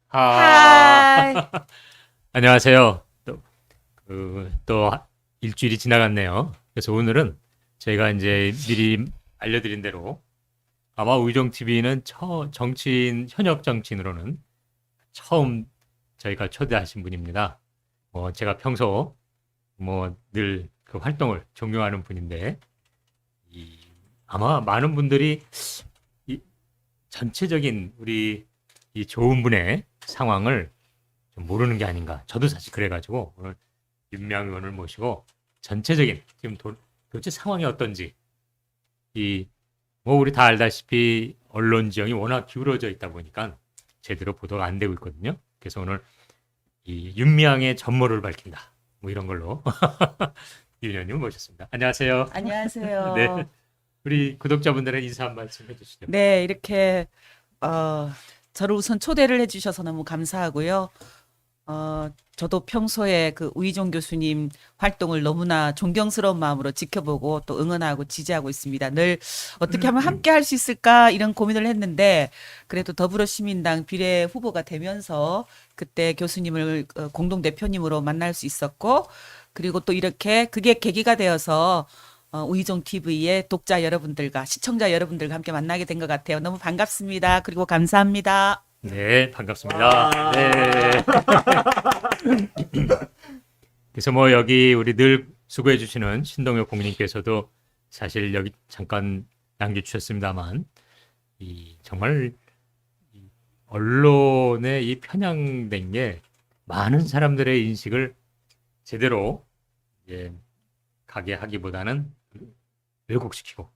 하이. 안녕하세요. 또 일주일이 지나갔네요. 그래서 오늘은 저희가 이제 미리 알려드린 대로 아마 우이종 TV는 현역 정치인으로는 처음 저희가 초대하신 분입니다. 제가 평소 늘 그 활동을 존경하는 분인데 아마 많은 분들이 이 전체적인 우리 이 좋은 분의 상황을 좀 모르는 게 아닌가. 저도 사실 그래가지고 오늘 윤미향 의원을 모시고 전체적인 지금 도대체 상황이 어떤지 우리 다 알다시피 언론 지형이 워낙 기울어져 있다 보니까 제대로 보도가 안 되고 있거든요. 그래서 오늘 이 윤미향의 전모를 밝힌다. 이런 걸로 윤 의원님 모셨습니다. 안녕하세요. 안녕하세요. 네, 우리 구독자분들의 인사 한 말씀 해주시죠. 네, 이렇게 저를 우선 초대를 해주셔서 너무 감사하고요. 저도 평소에 그 우이종 교수님 활동을 너무나 존경스러운 마음으로 지켜보고 또 응원하고 지지하고 있습니다. 늘 어떻게 하면 함께 할 수 있을까 이런 고민을 했는데 그래도 더불어시민당 비례 후보가 되면서 그때 교수님을 공동 대표님으로 만날 수 있었고 그리고 또 이렇게 그게 계기가 되어서 우이종 TV의 독자 여러분들과 시청자 여러분들과 함께 만나게 된 것 같아요. 너무 반갑습니다. 그리고 감사합니다. 네, 반갑습니다. 네. 그래서 여기 우리 늘 수고해 주시는 신동엽 국민님께서도 사실 여기 잠깐 남겨주셨습니다만 정말 언론에 편향된 게 많은 사람들의 인식을 제대로 가게 하기보다는 왜곡시키고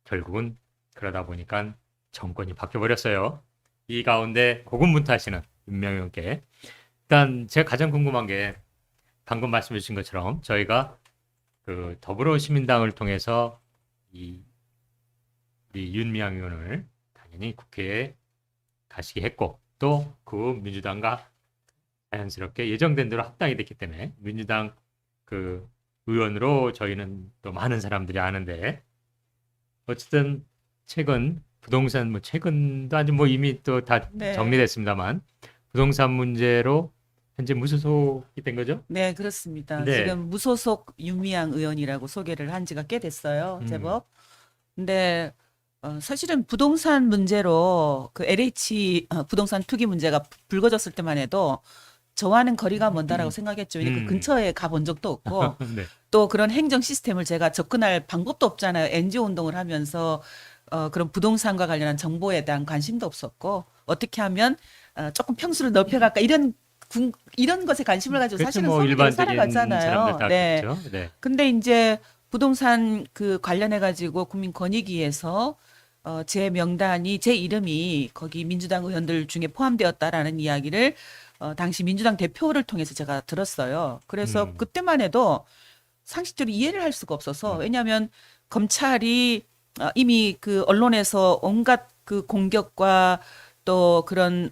결국은 그러다 보니까 정권이 바뀌어버렸어요. 이 가운데 고군분투하시는 윤미향 의원께 일단 제가 가장 궁금한 게 방금 말씀해 주신 것처럼 저희가 그 더불어시민당을 통해서 우리 윤미향 의원을 당연히 국회에 가시게 했고 또 그 민주당과 자연스럽게 예정된 대로 합당이 됐기 때문에 민주당 그 의원으로 저희는 또 많은 사람들이 아는데 어쨌든 최근 부동산 최근도 아주 이미 또 다 네. 정리됐습니다만 부동산 문제로 현재 무소속이 된 거죠? 네, 그렇습니다. 네. 지금 무소속 윤미향 의원이라고 소개를 한 지가 꽤 됐어요. 제법. 근데 사실은 부동산 문제로 그 LH 부동산 투기 문제가 불거졌을 때만 해도 저와는 거리가 먼다라고 생각했죠. 왜냐면 그 근처에 가본 적도 없고 네. 또 그런 행정 시스템을 제가 접근할 방법도 없잖아요. NGO 운동을 하면서 그런 부동산과 관련한 정보에 대한 관심도 없었고 어떻게 하면 조금 평수를 넓혀갈까 이런 것에 관심을 가지고 그렇죠. 사실은 일반적인 서민들이 살아갔잖아요. 사람들 다 네. 그렇죠. 네. 근데 이제 부동산 그 관련해 가지고 국민권익위에서 제 명단이 제 이름이 거기 민주당 의원들 중에 포함되었다라는 이야기를 당시 민주당 대표를 통해서 제가 들었어요. 그래서 그때만 해도 상식적으로 이해를 할 수가 없어서 왜냐하면 검찰이 이미 그 언론에서 온갖 그 공격과 또 그런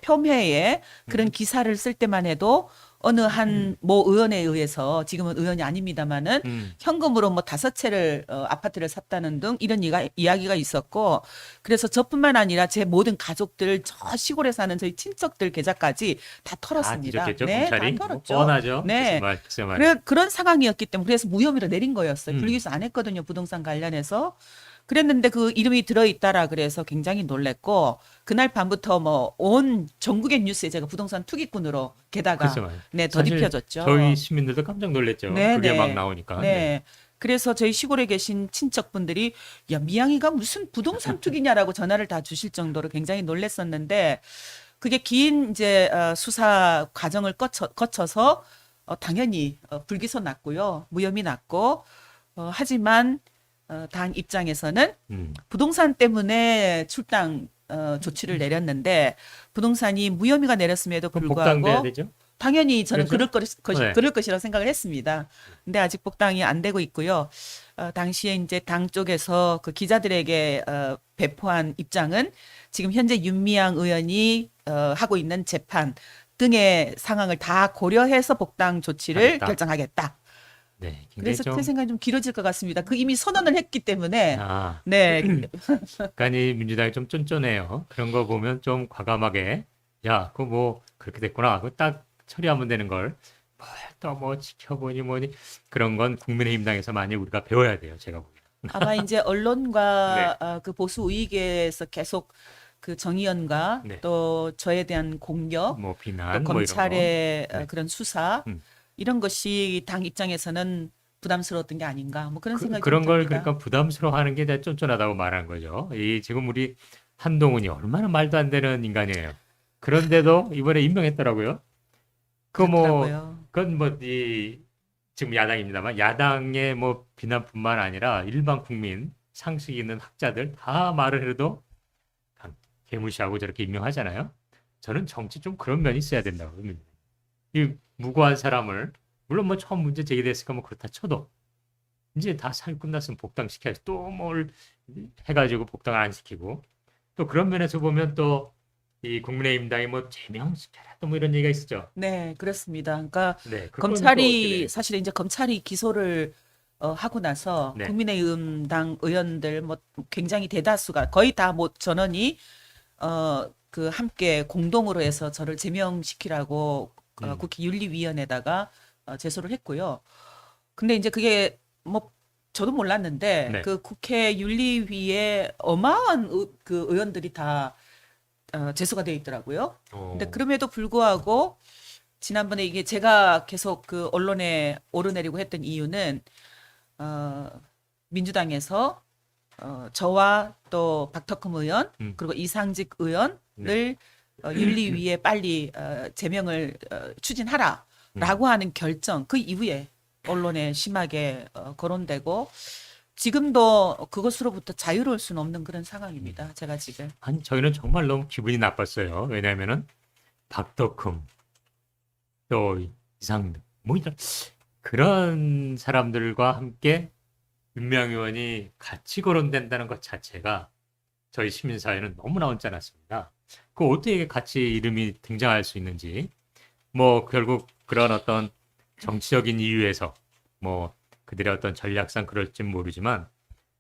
폄훼의 그런 기사를 쓸 때만 해도 어느 한 모 의원에 의해서 지금은 의원이 아닙니다만은 현금으로 5채를 아파트를 샀다는 등 이런 이야기가 있었고 그래서 저뿐만 아니라 제 모든 가족들 저 시골에 사는 저희 친척들 계좌까지 다 털었습니다. 뒤졌겠죠, 네, 검찰이. 다 털었죠. 뻔하죠. 네. 글쎄 말이에요. 그런 상황이었기 때문에 그래서 무혐의로 내린 거였어요. 불기소 안 했거든요. 부동산 관련해서. 그랬는데 그 이름이 들어있다라 그래서 굉장히 놀랬고 그날 밤부터 온 전국의 뉴스에 제가 부동산 투기꾼으로 게다가 글쎄 말이에요. 네, 사실 더딥혀졌죠. 저희 시민들도 깜짝 놀랐죠. 네, 그게 네. 막 나오니까. 네. 그래서 저희 시골에 계신 친척분들이 야, 미양이가 무슨 부동산 투기냐라고 전화를 다 주실 정도로 굉장히 놀랐었는데 그게 긴 이제 수사 과정을 거쳐서 당연히 불기소 났고요. 무혐의 났고 하지만 당 입장에서는 부동산 때문에 출당 조치를 내렸는데 부동산이 무혐의가 내렸음에도 그럼 복당돼야 불구하고 되죠? 당연히 저는 그렇죠? 네. 그럴 것이라고 생각을 했습니다. 근데 아직 복당이 안 되고 있고요. 당시에 이제 당 쪽에서 그 기자들에게 배포한 입장은 지금 현재 윤미향 의원이 하고 있는 재판 등의 상황을 다 고려해서 복당 조치를 하겠다. 결정하겠다. 네, 굉장히 그래서 좀 제 생각이 좀 길어질 것 같습니다. 그 이미 선언을 했기 때문에 아, 네, 약간이 민주당이 좀 쫀쫀해요. 그런 거 보면 좀 과감하게 야, 그거 뭐 그렇게 됐구나. 그거 딱 처리하면 되는 걸. 또 뭐 지켜보니 뭐니 그런 건 국민의힘당에서 많이 우리가 배워야 돼요. 제가 보기에는. 아마 이제 네, 언론과 그 보수 우익에서 계속 그 정의연과 네. 또 저에 대한 공격, 뭐 또 비난 뭐 이런 거. 검찰의 네. 그런 수사 음. 이런 것이 당 입장에서는 부담스러웠던 게 아닌가 뭐 그런 생각이 좀 그런 걸 듭니다. 그러니까 부담스러워하는 게 내가 쫀쫀하다고 말하는 거죠. 이 지금 우리 한동훈이 얼마나 말도 안 되는 인간이에요. 그런데도 이번에 임명했더라고요. 그 뭐 그렇더라고요. 그건 뭐 이 지금 야당입니다만 야당의 뭐 비난뿐만 아니라 일반 국민 상식 있는 학자들 다 말을 해도 그냥 개무시하고 저렇게 임명하잖아요. 저는 정치 좀 그런 면이 있어야 된다고 봅니다. 이 무고한 사람을 물론 뭐 처음 문제 제기됐으니까 뭐 그렇다 쳐도 이제 다 사유 끝났으면 복당시켜야지 또 뭘 해가지고 복당을 안 시키고 또 그런 면에서 보면 또 이 국민의힘당이 뭐 제명시켜라 또 뭐 이런 얘기가 있었죠. 네, 그렇습니다. 그러니까 네, 그건 또 어떻게 검찰이 돼요? 사실 이제 검찰이 기소를 하고 나서 네, 국민의힘 당 의원들 뭐 굉장히 대다수가 거의 다 뭐 전원이 그 함께 공동으로 해서 저를 제명시키라고 음, 국회 윤리위원회에다가 제소를 했고요. 근데 이제 그게 뭐 저도 몰랐는데 네, 그 국회 윤리위에 어마어마한 그 의원들이 다 제소가 돼 있더라고요. 근데 어, 그럼에도 불구하고 지난번에 이게 제가 계속 그 언론에 오르내리고 했던 이유는 어, 민주당에서 저와 또 박덕흠 의원 음, 그리고 이상직 네, 의원을 윤리위에 빨리 제명을 음. 추진하라라고 하는 결정 그 이후에 언론에 심하게 거론되고 지금도 그것으로부터 자유로울 수는 없는 그런 상황입니다. 제가 지금. 아니 저희는 정말 너무 기분이 나빴어요. 왜냐하면은 박덕흠 또 이상득 뭐 이런 그런 사람들과 함께 윤명 의원이 같이 거론된다는 것 자체가 저희 시민사회는 너무나 언짢았습니다. 그 어떻게 같이 이름이 등장할 수 있는지 뭐 결국 그런 어떤 정치적인 이유에서 뭐 그들의 어떤 전략상 그럴진 모르지만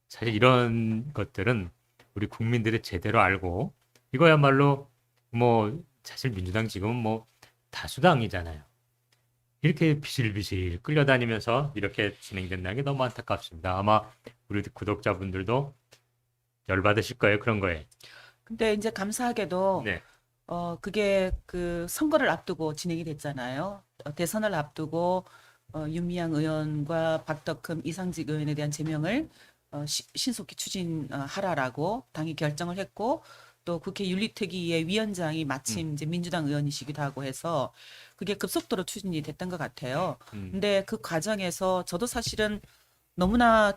사실 이런 것들은 우리 국민들이 제대로 알고 이거야말로 뭐 사실 민주당 지금은 뭐 다수당이잖아요. 이렇게 비실비실 끌려다니면서 이렇게 진행된다는 게 너무 안타깝습니다. 아마 우리 구독자분들도 열받으실 거예요. 그런 거에. 근데 이제 감사하게도 네. 그게 그 선거를 앞두고 진행이 됐잖아요. 대선을 앞두고 윤미향 의원과 박덕흠, 이상직 의원에 대한 제명을 신속히 추진하라라고 당이 결정을 했고 또 국회 윤리특위의 위원장이 음, 마침 이제 민주당 의원이시기도 하고 해서 그게 급속도로 추진이 됐던 것 같아요. 음, 근데 그 과정에서 저도 사실은 너무나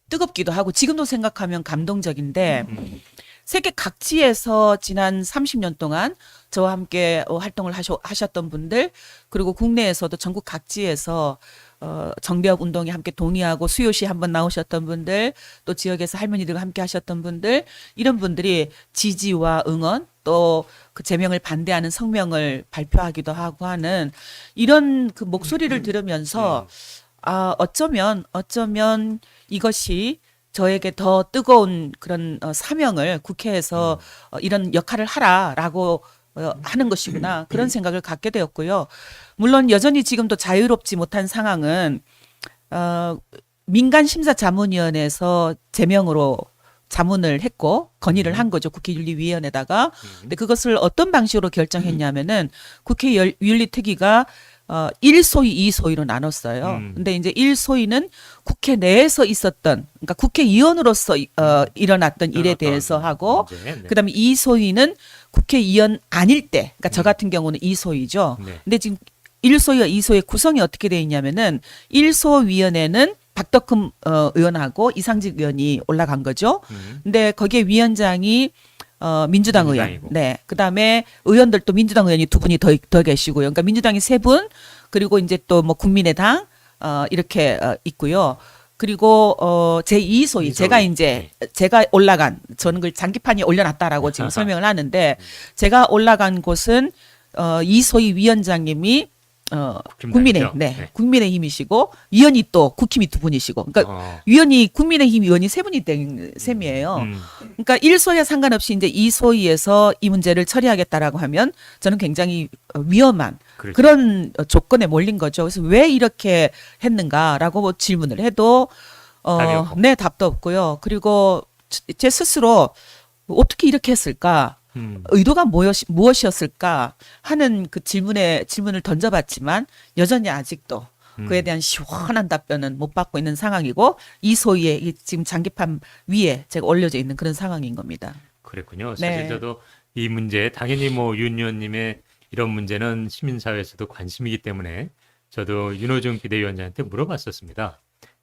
뜨겁기도 하고 지금도 생각하면 감동적인데 음, 세계 각지에서 지난 30년 동안 저와 함께 활동을 하셨던 분들, 그리고 국내에서도 전국 각지에서 정비업 운동에 함께 동의하고 수요시 한번 나오셨던 분들, 또 지역에서 할머니들과 함께 하셨던 분들, 이런 분들이 지지와 응원, 또 그 제명을 반대하는 성명을 발표하기도 하고 하는 이런 그 목소리를 들으면서 음, 어쩌면 이것이 저에게 더 뜨거운 그런 사명을 국회에서 음, 이런 역할을 하라라고 하는 것이구나 그런 생각을 갖게 되었고요. 물론 여전히 지금도 자유롭지 못한 상황은 어, 민간심사자문위원회에서 제명으로 자문을 했고 건의를 음, 한 거죠. 국회윤리위원회에다가. 근데 음, 그것을 어떤 방식으로 결정했냐면은 국회 윤리특위가 1소위, 2소위로 나눴어요. 음, 근데 이제 1소위는 국회 내에서 있었던, 그러니까 국회의원으로서 일어났던 일에 그런 어떤 대해서 하고, 문제. 네. 그다음에 2소위는 국회의원 아닐 때, 그러니까 저 같은 경우는 2소위죠. 네. 근데 지금 1소위와 2소위의 구성이 어떻게 되어 있냐면은 1소 위원회는 박덕흠 의원하고 이상직 의원이 올라간 거죠. 음, 근데 거기에 위원장이 민주당 의원. 민주당이고. 네. 그다음에 의원들도 민주당 의원이 두 분이 더 계시고요. 그러니까 민주당이 세 분, 그리고 이제 또 뭐 국민의당 이렇게 있고요. 그리고 제2소위 제가 이소희. 이제 네. 제가 올라간 저는 그 장기판에 올려놨다라고 지금 설명을 하는데 제가 올라간 곳은 2소위 위원장님이 국민의 국힘당이죠? 네, 국민의힘이시고 위원이 또 국힘이 두 분이시고, 그러니까 어, 위원이 국민의힘 위원이 세 분이 된 셈이에요. 그러니까 1소위와 상관없이 이제 2소위에서 이 문제를 처리하겠다라고 하면 저는 굉장히 위험한 그렇죠. 그런 조건에 몰린 거죠. 그래서 왜 이렇게 했는가라고 뭐 질문을 해도 답이 없고. 네, 답도 없고요. 그리고 제 스스로 어떻게 이렇게 했을까? 의도가 무엇이었을까 하는 그 질문을 던져봤지만 여전히 아직도 그에 대한 시원한 답변은 못 받고 있는 상황이고 이 소위에 이 지금 장기판 위에 제가 올려져 있는 그런 상황인 겁니다. 그랬군요. 사실 네. 저도 이 문제 당연히 뭐 윤 의원님의 이런 문제는 시민사회에서도 관심이기 때문에 저도 윤호중 비대위원장한테 물어봤었습니다.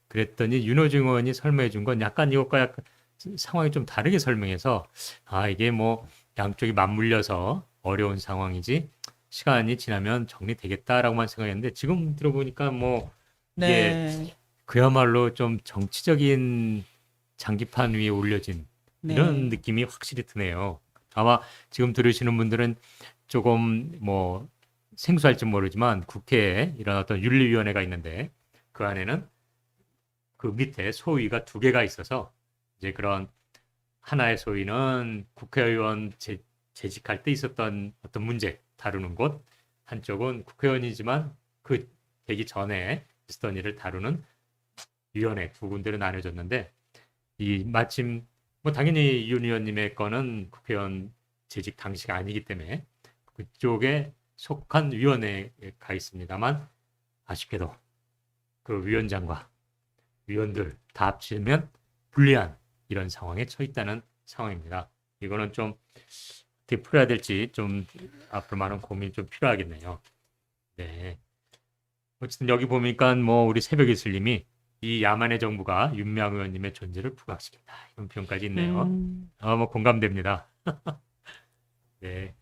그랬더니 윤호중 의원이 설명해 준 건 약간 이것과 약간 상황이 좀 다르게 설명해서 아 이게 뭐 양쪽이 맞물려서 어려운 상황이지 시간이 지나면 정리되겠다라고만 생각했는데 지금 들어보니까 뭐 이게 네. 그야말로 좀 정치적인 장기판 위에 올려진 네. 이런 느낌이 확실히 드네요. 아마 지금 들으시는 분들은 조금 뭐 생소할지 모르지만 국회에 이런 어떤 윤리위원회가 있는데 그 안에는 그 밑에 소위가 두 개가 있어서 이제 그런 하나의 소위는 국회의원 재직할 때 있었던 어떤 문제 다루는 곳, 한쪽은 국회의원이지만 그 되기 전에 있었던 일을 다루는 위원회 두 군데로 나눠졌는데 이 마침 뭐 당연히 윤 의원님의 거는 국회의원 재직 당시가 아니기 때문에 그쪽에 속한 위원회에 가 있습니다만 아쉽게도 그 위원장과 위원들 다 합치면 불리한 이런 상황에 처해 있다는 상황입니다. 이거는 좀 어떻게 풀어야 될지 좀 앞으로 많은 고민이 좀 필요하겠네요. 네. 어쨌든 여기 보니까 뭐 우리 새벽 이슬님이 이 야만의 정부가 윤미향 의원님의 존재를 부각시킨다 이런 표현까지 있네요. 뭐 공감됩니다. 네.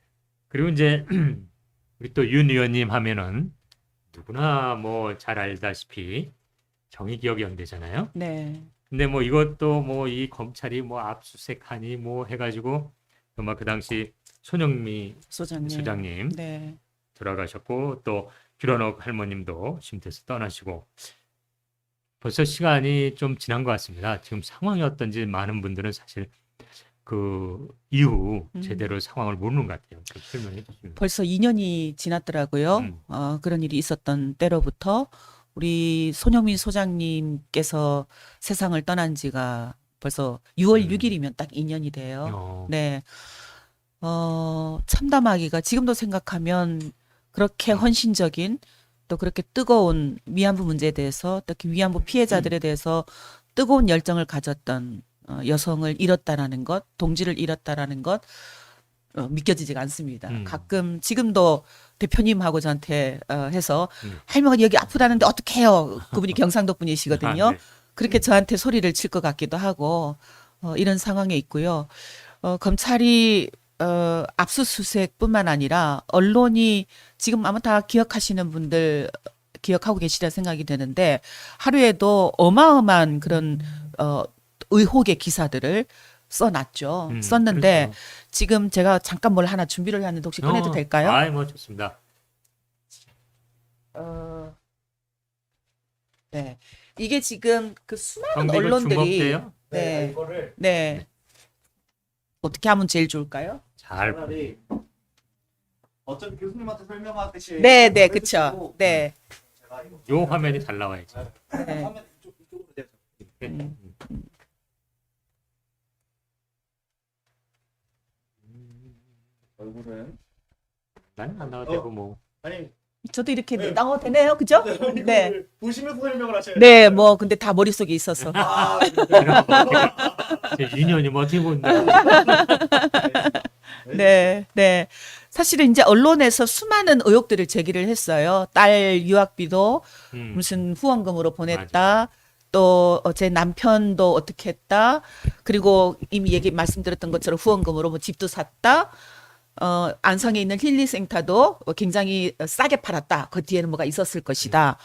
그리고 이제 우리 또 윤 의원님 하면은 누구나 뭐 잘 알다시피 정의기억연대잖아요. 네. 근데 뭐 이것도 뭐 이 검찰이 뭐 압수수색하니 뭐 해가지고 정말 그 당시 손영미 소장님 네. 돌아가셨고 또 규런옥 할머님도 쉼터에서 떠나시고 벌써 시간이 좀 지난 것 같습니다. 지금 상황이 어떤지 많은 분들은 사실 그 이후 제대로 상황을 모르는 것 같아요. 좀 설명해 주시면. 벌써 2년이 지났더라고요. 그런 일이 있었던 때로부터 우리 손영민 소장님께서 세상을 떠난 지가 벌써 6월 6일이면 딱 2년이 돼요. 어, 네. 참담하기가 지금도 생각하면 그렇게 헌신적인 또 그렇게 뜨거운 위안부 문제에 대해서 특히 위안부 피해자들에 대해서 뜨거운 열정을 가졌던 여성을 잃었다라는 것, 동지를 잃었다라는 것 믿겨지지가 않습니다. 가끔 지금도 대표님하고 저한테 해서 할머니 여기 아프다는데 어떻게 해요? 그분이 경상도 분이시거든요. 아, 네. 그렇게 저한테 소리를 칠 것 같기도 하고 이런 상황에 있고요. 검찰이 압수수색뿐만 아니라 언론이 지금 아마 다 기억하시는 분들 기억하고 계시리라 생각이 되는데 하루에도 어마어마한 그런 의혹의 기사들을 써놨죠. 썼는데 그렇죠. 지금 제가 잠깐 뭘 하나 준비를 하는데 혹시 꺼내도 될까요? 아이 뭐 좋습니다. 네. 이게 지금 그 수많은 이거 언론들이 주먹대요? 네. 이거를 네. 어떻게 하면 제일 좋을까요? 잘 차라리 어차피 교수님한테 설명하듯이 네, 네, 해주시고, 그쵸. 네. 제가 이거 요 화면이 잘 나와야지. 네. 화면 이쪽으로 돼서 얼굴은 나는 안 나와도 되고 뭐. 아니 저도 이렇게 되네요. 그죠? 네. 이거를 보시면서 설명을 하셔야 네, 뭐 근데 다 머릿속에 있어서. 아, 인연이 뭐 어떻게 본다. 네, 네. 사실은 이제 언론에서 수많은 의혹들을 제기를 했어요. 딸 유학비도 무슨 후원금으로 보냈다. 또 제 남편도 어떻게 했다. 그리고 이미 말씀드렸던 것처럼 후원금으로 뭐 집도 샀다. 안성에 있는 힐리센터도 굉장히 싸게 팔았다. 그 뒤에는 뭐가 있었을 것이다.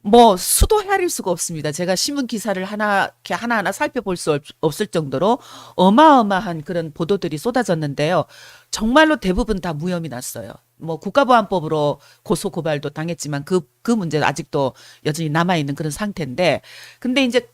뭐 수도 헤아릴 수가 없습니다. 제가 신문 기사를 이렇게 하나하나 살펴볼 수 없을 정도로 어마어마한 그런 보도들이 쏟아졌는데요. 정말로 대부분 다 무혐의 났어요. 뭐 국가보안법으로 고소 고발도 당했지만 그 문제는 아직도 여전히 남아 있는 그런 상태인데, 근데 이제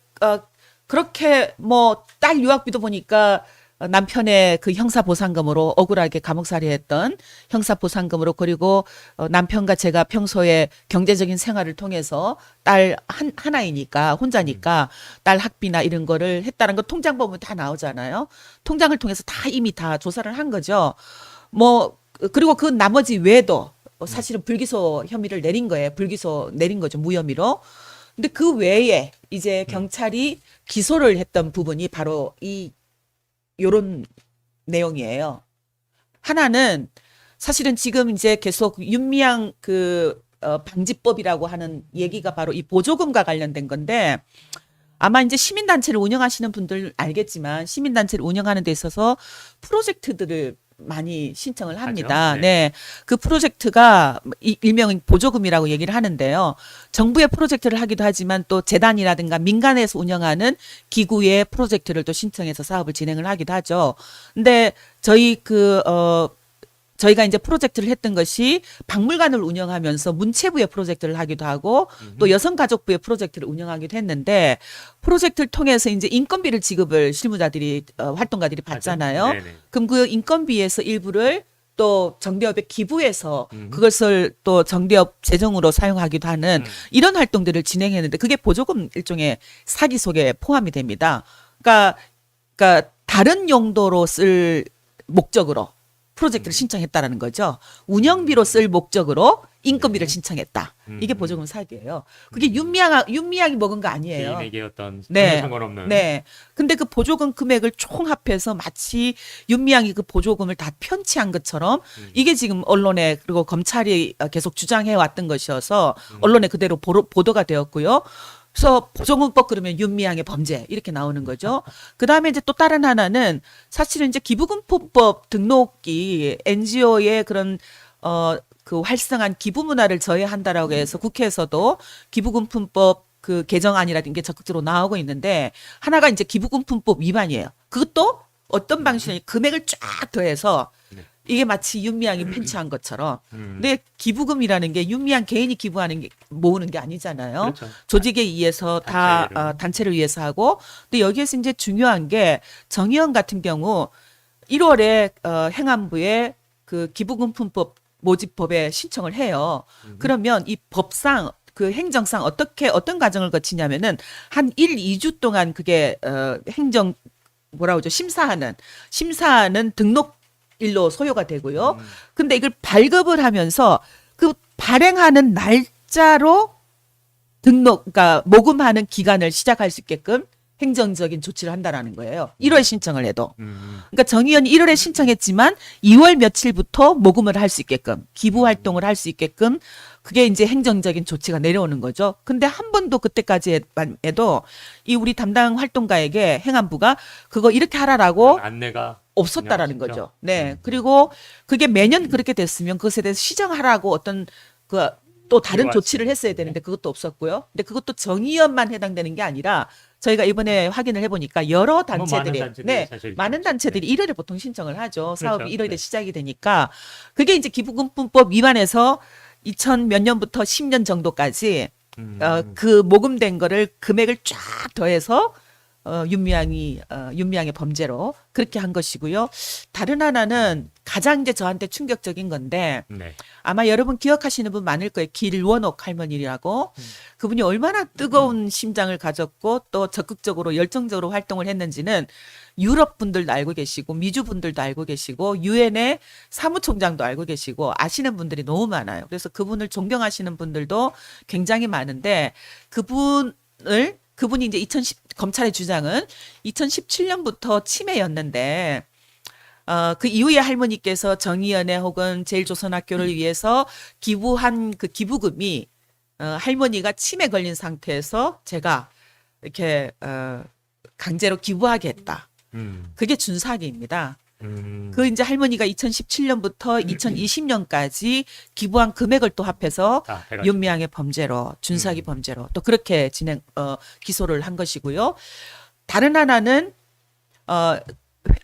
그렇게 뭐 딸 유학비도 보니까 남편의 그 형사보상금으로 억울하게 감옥살이했던 형사보상금으로, 그리고 남편과 제가 평소에 경제적인 생활을 통해서 딸 하나이니까 혼자니까 딸 학비나 이런 거를 했다는 거 통장 보면 다 나오잖아요. 통장을 통해서 다 이미 다 조사를 한 거죠. 뭐 그리고 그 나머지 외에도 사실은 불기소 혐의를 내린 거예요. 불기소 내린 거죠. 무혐의로. 근데 그 외에 이제 경찰이 기소를 했던 부분이 바로 요런 내용이에요. 하나는 사실은 지금 이제 계속 윤미향 방지법이라고 하는 얘기가 바로 이 보조금과 관련된 건데, 아마 이제 시민단체를 운영하시는 분들 알겠지만 시민단체를 운영하는 데 있어서 프로젝트들을 많이 신청을 합니다. 하죠. 네. 그 프로젝트가 일명은 보조금이라고 얘기를 하는데요. 정부의 프로젝트를 하기도 하지만 또 재단이라든가 민간에서 운영하는 기구의 프로젝트를 또 신청해서 사업을 진행을 하기도 하죠. 근데 저희가 이제 프로젝트를 했던 것이 박물관을 운영하면서 문체부의 프로젝트를 하기도 하고 또 여성가족부의 프로젝트를 운영하기도 했는데, 프로젝트를 통해서 이제 인건비를 지급을 실무자들이 활동가들이 받잖아요. 네네. 그럼 그 인건비에서 일부를 또 정대협에 기부해서 그것을 또 정대협 재정으로 사용하기도 하는 이런 활동들을 진행했는데, 그게 보조금 일종의 사기 속에 포함이 됩니다. 그러니까 다른 용도로 쓸 목적으로 프로젝트를 신청했다라는 거죠. 운영비로 쓸 목적으로 인건비를 신청했다. 이게 보조금 사기예요. 그게 윤미향이 먹은 거 아니에요. 개인에게 어떤 네. 상관없는. 네. 근데 그 보조금 금액을 총합해서 마치 윤미향이 그 보조금을 다 편취한 것처럼 이게 지금 언론에, 그리고 검찰이 계속 주장해 왔던 것이어서 언론에 그대로 보도가 되었고요. 그래서 보조금법 그러면 윤미향의 범죄 이렇게 나오는 거죠. 그 다음에 이제 또 다른 하나는 사실은 이제 기부금품법 등록이 NGO의 그런 그 활성한 기부 문화를 저해한다라고 해서 국회에서도 기부금품법 그 개정안이라든가 게 적극적으로 나오고 있는데, 하나가 이제 기부금품법 위반이에요. 그것도 어떤 방식이 금액을 쫙 더해서 이게 마치 윤미향이 편취한 것처럼. 근데 기부금이라는 게 윤미향 개인이 기부하는 게 모으는 게 아니잖아요. 그렇죠. 조직에 의해서 단체를 위해서 하고. 근데 여기에서 이제 중요한 게 정의원 같은 경우 1월에 행안부에 그 기부금품법 모집법에 신청을 해요. 그러면 이 법상 그 행정상 어떤 과정을 거치냐면은 한 2주 동안 그게 심사하는 등록 일로 소요가 되고요. 근데 이걸 발급을 하면서 그 발행하는 날짜로 그러니까 모금하는 기간을 시작할 수 있게끔 행정적인 조치를 한다라는 거예요. 1월 신청을 해도. 그러니까 정의원이 1월에 신청했지만 2월 며칠부터 모금을 할 수 있게끔, 기부 활동을 할 수 있게끔 그게 이제 행정적인 조치가 내려오는 거죠. 근데 한 번도 그때까지 해도 이 우리 담당 활동가에게 행안부가 그거 이렇게 하라라고 안내가 없었다라는 그냥 거죠. 네. 그리고 그게 매년 그렇게 됐으면 그것에 대해서 시정하라고 어떤 또 다른 조치를 했어야 되는데 그것도 없었고요. 근데 그것도 정의연만 해당되는 게 아니라 저희가 이번에 확인을 해보니까 여러 단체들이, 많은 단체들이 1월에 보통 신청을 하죠. 사업이 그렇죠. 1월에 시작이 되니까 그게 이제 기부금품법 위반해서 2000 몇 년부터 10년 정도까지 그 모금된 거를 금액을 쫙 더해서 윤미향의 범죄로 그렇게 한 것이고요. 다른 하나는 가장 이제 저한테 충격적인 건데, 네. 아마 여러분 기억하시는 분 많을 거예요. 길원옥 할머니라고. 그분이 얼마나 뜨거운 심장을 가졌고 또 적극적으로 열정적으로 활동을 했는지는 유럽 분들도 알고 계시고 미주 분들도 알고 계시고 유엔의 사무총장도 알고 계시고 아시는 분들이 너무 많아요. 그래서 그분을 존경하시는 분들도 굉장히 많은데, 그분이 이제 검찰의 주장은 2017년부터 치매였는데, 그 이후에 할머니께서 정의연회 혹은 제일조선학교를 위해서 기부한 그 기부금이 할머니가 치매 걸린 상태에서 제가 이렇게 강제로 기부하게 했다. 그게 준사기입니다. 그 이제 할머니가 2017년부터 2020년까지 기부한 금액을 또 합해서 다 해가지고. 윤미향의 범죄로 준사기 범죄로 또 그렇게 기소를 한 것이고요. 다른 하나는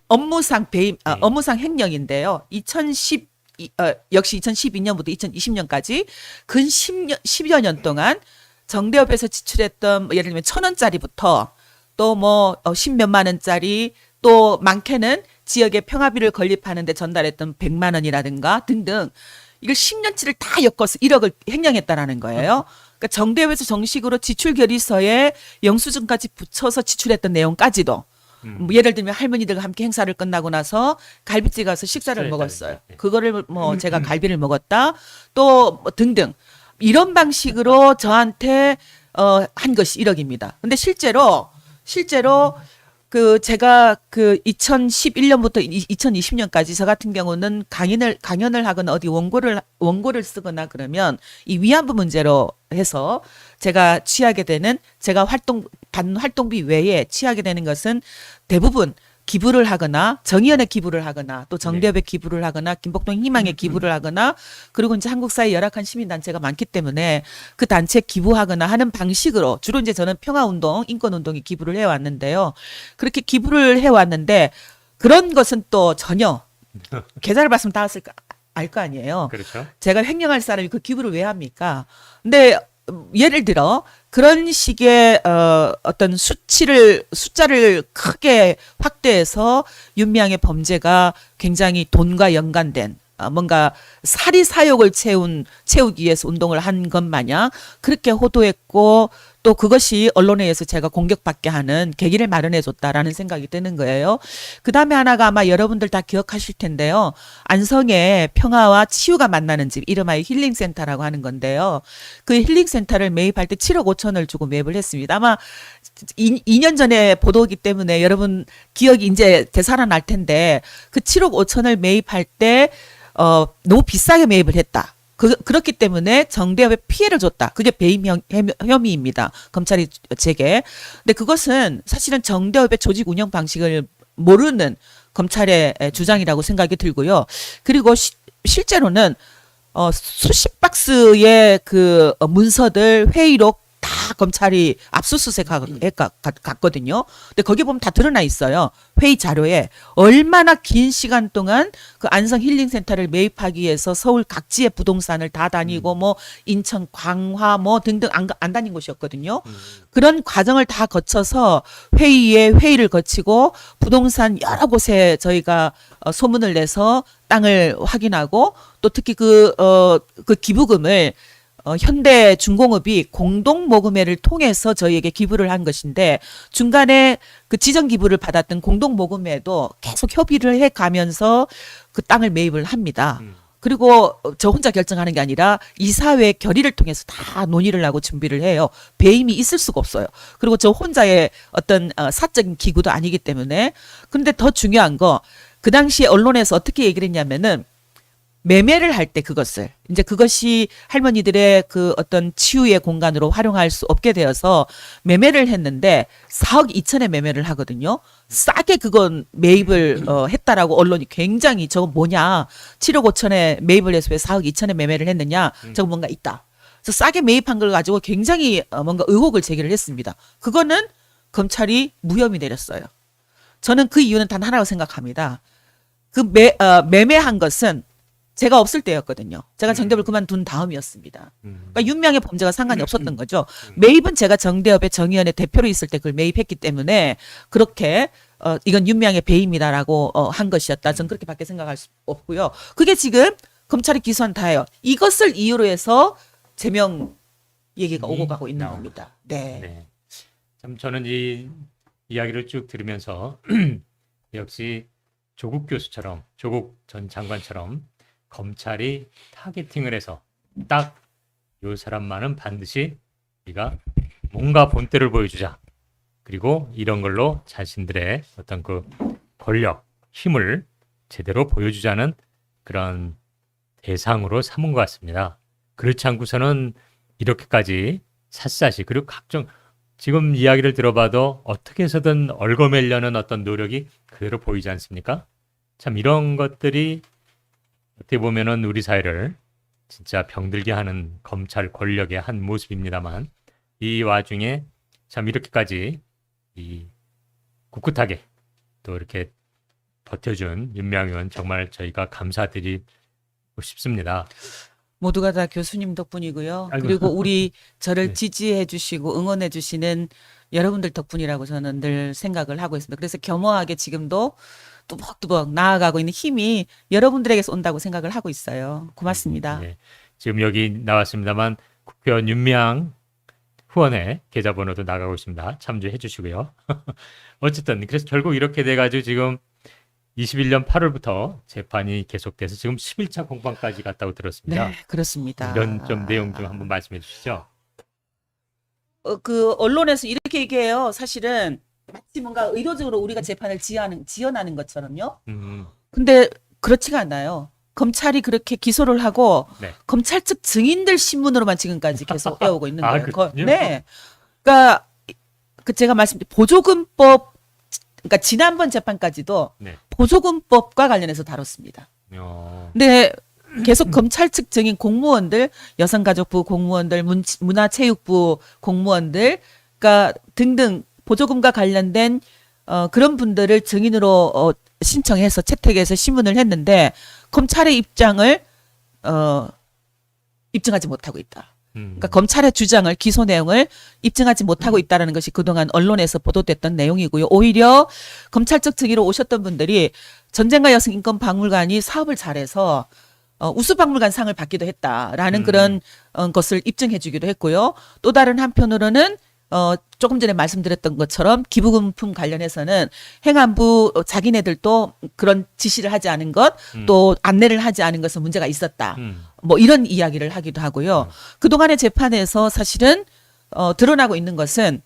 업무상 배임 업무상 횡령인데요. 역시 2012년부터 2020년까지 근 10여 년 동안 정대협에서 지출했던 예를 들면 1,000원짜리부터 또 뭐 10몇만 원짜리 또 많게는 지역의 평화비를 건립하는데 전달했던 100만 원이라든가 등등 이걸 10년치를 다 엮어서 1억을 횡령했다라는 거예요. 그러니까 정대협에서 정식으로 지출 결의서에 영수증까지 붙여서 지출했던 내용까지도 뭐 예를 들면 할머니들과 함께 행사를 끝나고 나서 갈비집 가서 식사를 식사했다는 먹었어요. 거. 네. 그거를 뭐 제가 갈비를 먹었다 또 뭐 등등 이런 방식으로 저한테 한 것이 1억입니다. 근데 실제로 그 제가 그 2011년부터 2020년까지 저 같은 경우는 강연을 하거나 어디 원고를 쓰거나 그러면 이 위안부 문제로 해서 제가 받는 활동비 외에 취하게 되는 것은 대부분 기부를 하거나 정의연에 기부를 하거나 또 정대협에 기부를 하거나 김복동 희망에 기부를 하거나 그리고 이제 한국 사회 열악한 시민단체가 많기 때문에 그 단체에 기부하거나 하는 방식으로 주로 이제 저는 평화운동, 인권운동에 기부를 해왔는데요. 그렇게 기부를 해왔는데 그런 것은 또 전혀 계좌를 봤으면 다 알 거 아니에요. 그렇죠. 제가 횡령할 사람이 그 기부를 왜 합니까? 근데 예를 들어 그런 식의 어떤 숫자를 크게 확대해서 윤미향의 범죄가 굉장히 돈과 연관된 뭔가 사리사욕을 채우기 위해서 운동을 한 것 마냥 그렇게 호도했고 또 그것이 언론에 의해서 제가 공격받게 하는 계기를 마련해 줬다라는 생각이 드는 거예요. 그다음에 하나가 아마 여러분들 다 기억하실 텐데요. 안성에 평화와 치유가 만나는 집 이름하여 힐링센터라고 하는 건데요. 그 힐링센터를 매입할 때 7억 5천을 주고 매입을 했습니다. 아마 2년 전에 보도기 때문에 여러분 기억이 이제 되살아날 텐데 그 7억 5천을 매입할 때 너무 비싸게 매입을 했다. 그렇기 때문에 정대협에 피해를 줬다. 그게 배임 혐의입니다. 검찰이 제게. 근데 그것은 사실은 정대협의 조직 운영 방식을 모르는 검찰의 주장이라고 생각이 들고요. 그리고 실제로는 수십 박스의 그 문서들 회의록 다 검찰이 압수수색 갔거든요. 근데 거기 보면 다 드러나 있어요. 회의 자료에 얼마나 긴 시간 동안 그 안성 힐링센터를 매입하기 위해서 서울 각지의 부동산을 다 다니고 뭐 인천 광화 뭐 등등 안 다닌 곳이었거든요. 그런 과정을 다 거쳐서 회의를 거치고 부동산 여러 곳에 저희가 소문을 내서 땅을 확인하고 또 특히 그 기부금을 현대중공업이 공동모금회를 통해서 저희에게 기부를 한 것인데 중간에 그 지정 기부를 받았던 공동모금회도 계속 협의를 해 가면서 그 땅을 매입을 합니다. 그리고 저 혼자 결정하는 게 아니라 이사회 결의를 통해서 다 논의를 하고 준비를 해요. 배임이 있을 수가 없어요. 그리고 저 혼자의 어떤 사적인 기구도 아니기 때문에. 근데 더 중요한 거 그 당시에 언론에서 어떻게 얘기를 했냐면은 매매를 할 때 그것이 할머니들의 그 어떤 치유의 공간으로 활용할 수 없게 되어서 매매를 했는데 4억 2천에 매매를 하거든요. 싸게 그건 매입을 했다라고 언론이 굉장히 저거 뭐냐 7억 5천에 매입을 해서 왜 4억 2천에 매매를 했느냐 저거 뭔가 있다. 그래서 싸게 매입한 걸 가지고 굉장히 뭔가 의혹을 제기를 했습니다. 그거는 검찰이 무혐의 내렸어요. 저는 그 이유는 단 하나라고 생각합니다. 그 매매한 것은 제가 없을 때였거든요. 제가 정대협을 그만둔 다음이었습니다. 그러니까 윤미향의 범죄가 상관이 없었던 거죠. 매입은 제가 정대협의 정의연의 대표로 있을 때 그걸 매입했기 때문에 그렇게 이건 윤미향의 배임이다라고 한 것이었다. 저는 그렇게밖에 생각할 수 없고요. 그게 지금 검찰이 기소한 다예요. 이것을 이유로 해서 제명 얘기가 오고 가고 있는 겁니다. 네. 네. 참 저는 이 이야기를 쭉 들으면서 역시 조국 교수처럼 조국 전 장관처럼 검찰이 타겟팅을 해서 딱 요 사람만은 반드시 우리가 뭔가 본때를 보여주자. 그리고 이런 걸로 자신들의 어떤 그 권력, 힘을 제대로 보여주자는 그런 대상으로 삼은 것 같습니다. 그렇지 않고서는 이렇게까지 샅샅이 그리고 각종 지금 이야기를 들어봐도 어떻게 해서든 얽어매려는 어떤 노력이 그대로 보이지 않습니까? 참 이런 것들이 어떻게 보면은 우리 사회를 진짜 병들게 하는 검찰 권력의 한 모습입니다만 이 와중에 참 이렇게까지 이 꿋꿋하게 또 이렇게 버텨준 윤미향 의원 정말 저희가 감사드리고 싶습니다. 모두가 다 교수님 덕분이고요. 아이고. 그리고 우리 저를 네. 지지해 주시고 응원해 주시는 여러분들 덕분이라고 저는 늘 생각을 하고 있습니다. 그래서 겸허하게 지금도 뚜벅뚜벅 나아가고 있는 힘이 여러분들에게서 온다고 생각을 하고 있어요. 고맙습니다. 네. 지금 여기 나왔습니다만 국회의원 윤미향 후원의 계좌번호도 나가고 있습니다. 참조해 주시고요. 어쨌든 그래서 결국 이렇게 돼가지고 지금 21년 8월부터 재판이 계속돼서 지금 10일차 공판까지 갔다고 들었습니다. 네, 그렇습니다. 이런 좀 내용 좀 한번 말씀해 주시죠. 그 언론에서 이렇게 얘기해요. 사실은 마치 뭔가 의도적으로 우리가 재판을 지연하는 것처럼요. 근데 그렇지가 않아요. 검찰이 그렇게 기소를 하고 네. 검찰 측 증인들 신문으로만 지금까지 계속 해오고 있는 아, 거예요. 그렇군요. 네. 그러니까 그 제가 말씀드린 보조금법, 그러니까 지난번 재판까지도 네. 보조금법과 관련해서 다뤘습니다. 네. 근데 계속 검찰 측 증인 공무원들, 여성가족부 공무원들, 문화체육부 공무원들, 그러니까 등등 보조금과 관련된 그런 분들을 증인으로 신청해서 채택해서 신문을 했는데 검찰의 입장을 입증하지 못하고 있다. 그러니까 검찰의 주장을 기소 내용을 입증하지 못하고 있다라는 것이 그동안 언론에서 보도됐던 내용이고요. 오히려 검찰 측 증인으로 오셨던 분들이 전쟁과 여성 인권 박물관이 사업을 잘해서 우수 박물관 상을 받기도 했다라는 그런 것을 입증해 주기도 했고요. 또 다른 한편으로는 조금 전에 말씀드렸던 것처럼 기부금품 관련해서는 행안부 자기네들도 그런 지시를 하지 않은 것, 또 안내를 하지 않은 것은 문제가 있었다. 뭐 이런 이야기를 하기도 하고요. 그동안의 재판에서 사실은 드러나고 있는 것은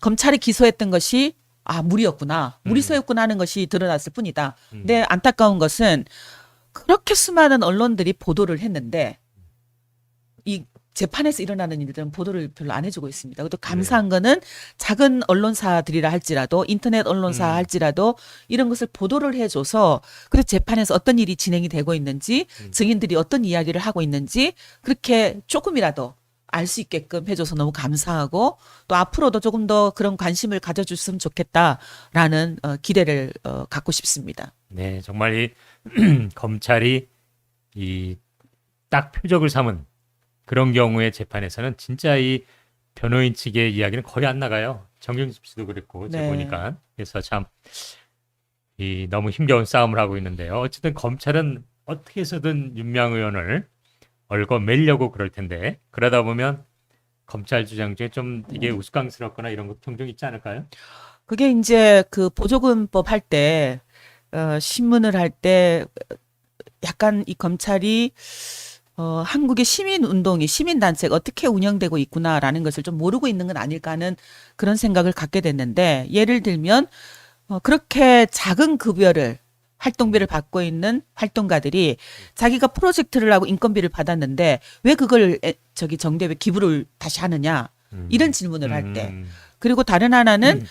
검찰이 기소했던 것이 무리였구나, 무리수였구나 하는 것이 드러났을 뿐이다. 근데 안타까운 것은 그렇게 수많은 언론들이 보도를 했는데 이 재판에서 일어나는 일들은 보도를 별로 안 해주고 있습니다. 또 감사한 거는 작은 언론사들이라 할지라도 인터넷 언론사 할지라도 이런 것을 보도를 해줘서 그래서 재판에서 어떤 일이 진행이 되고 있는지 증인들이 어떤 이야기를 하고 있는지 그렇게 조금이라도 알 수 있게끔 해줘서 너무 감사하고 또 앞으로도 조금 더 그런 관심을 가져줬으면 좋겠다라는 기대를 갖고 싶습니다. 네, 정말 이 검찰이 이 딱 표적을 삼은 그런 경우의 재판에서는 진짜 이 변호인 측의 이야기는 거의 안 나가요. 정경심 씨도 그랬고 제가 네. 보니까 그래서 참 이 너무 힘겨운 싸움을 하고 있는데요. 어쨌든 검찰은 어떻게 해서든 윤미향 의원을 얽어매려고 그럴 텐데 그러다 보면 검찰 주장 중에 좀 되게 우스꽝스럽거나 이런 것 종종 있지 않을까요? 그게 이제 그 보조금법 할 때 신문을 할 때 약간 이 검찰이 한국의 시민운동이 시민단체가 어떻게 운영되고 있구나라는 것을 좀 모르고 있는 건 아닐까 하는 그런 생각을 갖게 됐는데 예를 들면 그렇게 작은 급여를 활동비를 받고 있는 활동가들이 자기가 프로젝트를 하고 인건비를 받았는데 왜 그걸 정대에 기부를 다시 하느냐 이런 질문을 할 때 그리고 다른 하나는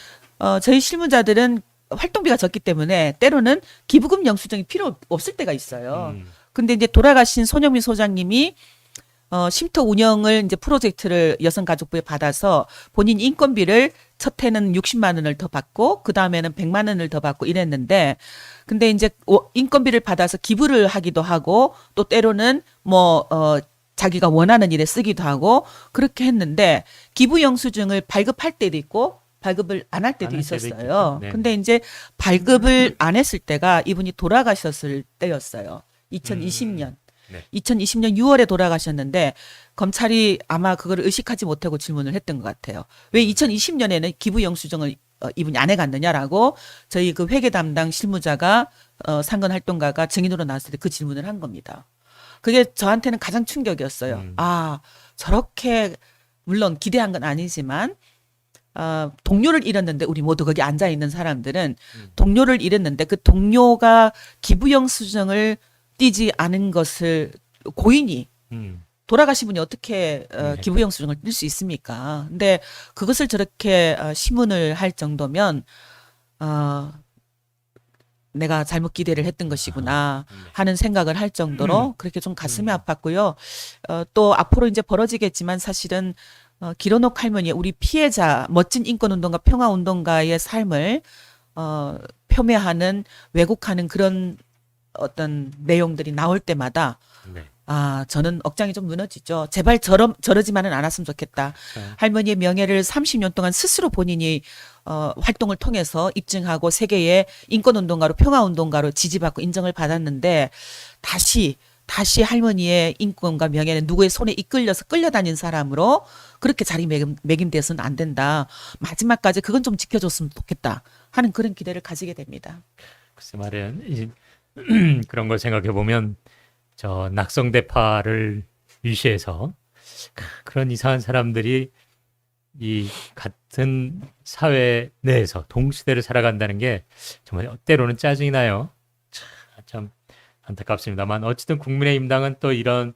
저희 실무자들은 활동비가 적기 때문에 때로는 기부금 영수증이 필요 없을 때가 있어요. 근데 이제 돌아가신 손영민 소장님이 쉼터 운영을 이제 프로젝트를 여성가족부에 받아서 본인 인건비를 첫 해는 60만 원을 더 받고 그 다음에는 100만 원을 더 받고 이랬는데 근데 이제 인건비를 받아서 기부를 하기도 하고 또 때로는 자기가 원하는 일에 쓰기도 하고 그렇게 했는데 기부 영수증을 발급할 때도 있고 발급을 안 할 때도 있었어요. 네. 근데 이제 발급을 안 했을 때가 이분이 돌아가셨을 때였어요. 2020년. 네. 2020년 6월에 돌아가셨는데 검찰이 아마 그걸 의식하지 못하고 질문을 했던 것 같아요. 왜 2020년에는 기부 영수증을 이분이 안 해갔느냐라고 저희 그 회계 담당 실무자가 상근 활동가가 증인으로 나왔을 때 그 질문을 한 겁니다. 그게 저한테는 가장 충격이었어요. 저렇게 물론 기대한 건 아니지만 동료를 잃었는데 우리 모두 거기 앉아 있는 사람들은 동료를 잃었는데 그 동료가 기부 영수증을 띄지 않은 것을 고인이 돌아가신 분이 어떻게 기부 영수증을 띨 수 있습니까? 근데 그것을 저렇게 신문을 할 정도면 내가 잘못 기대를 했던 것이구나 네. 하는 생각을 할 정도로 그렇게 좀 가슴이 아팠고요. 또 앞으로 이제 벌어지겠지만 사실은 기로녹 할머니 우리 피해자 멋진 인권운동가 평화운동가의 삶을 폄훼하는 왜곡하는 그런 어떤 내용들이 나올 때마다 네. 저는 억장이 좀 무너지죠. 제발 저러지만은 않았으면 좋겠다. 할머니의 명예를 30년 동안 스스로 본인이 활동을 통해서 입증하고 세계의 인권운동가로 평화운동가로 지지받고 인정을 받았는데 다시 할머니의 인권과 명예는 누구의 손에 이끌려서 끌려다닌 사람으로 그렇게 자리매김돼서는 안 된다. 마지막까지 그건 좀 지켜줬으면 좋겠다 하는 그런 기대를 가지게 됩니다. 글쎄 말이에요. 그런 걸 생각해 보면 저 낙성대파를 위시해서 그런 이상한 사람들이 이 같은 사회 내에서 동시대를 살아간다는 게 정말 때로는 짜증이 나요. 참 안타깝습니다만 어쨌든 국민의힘당은 또 이런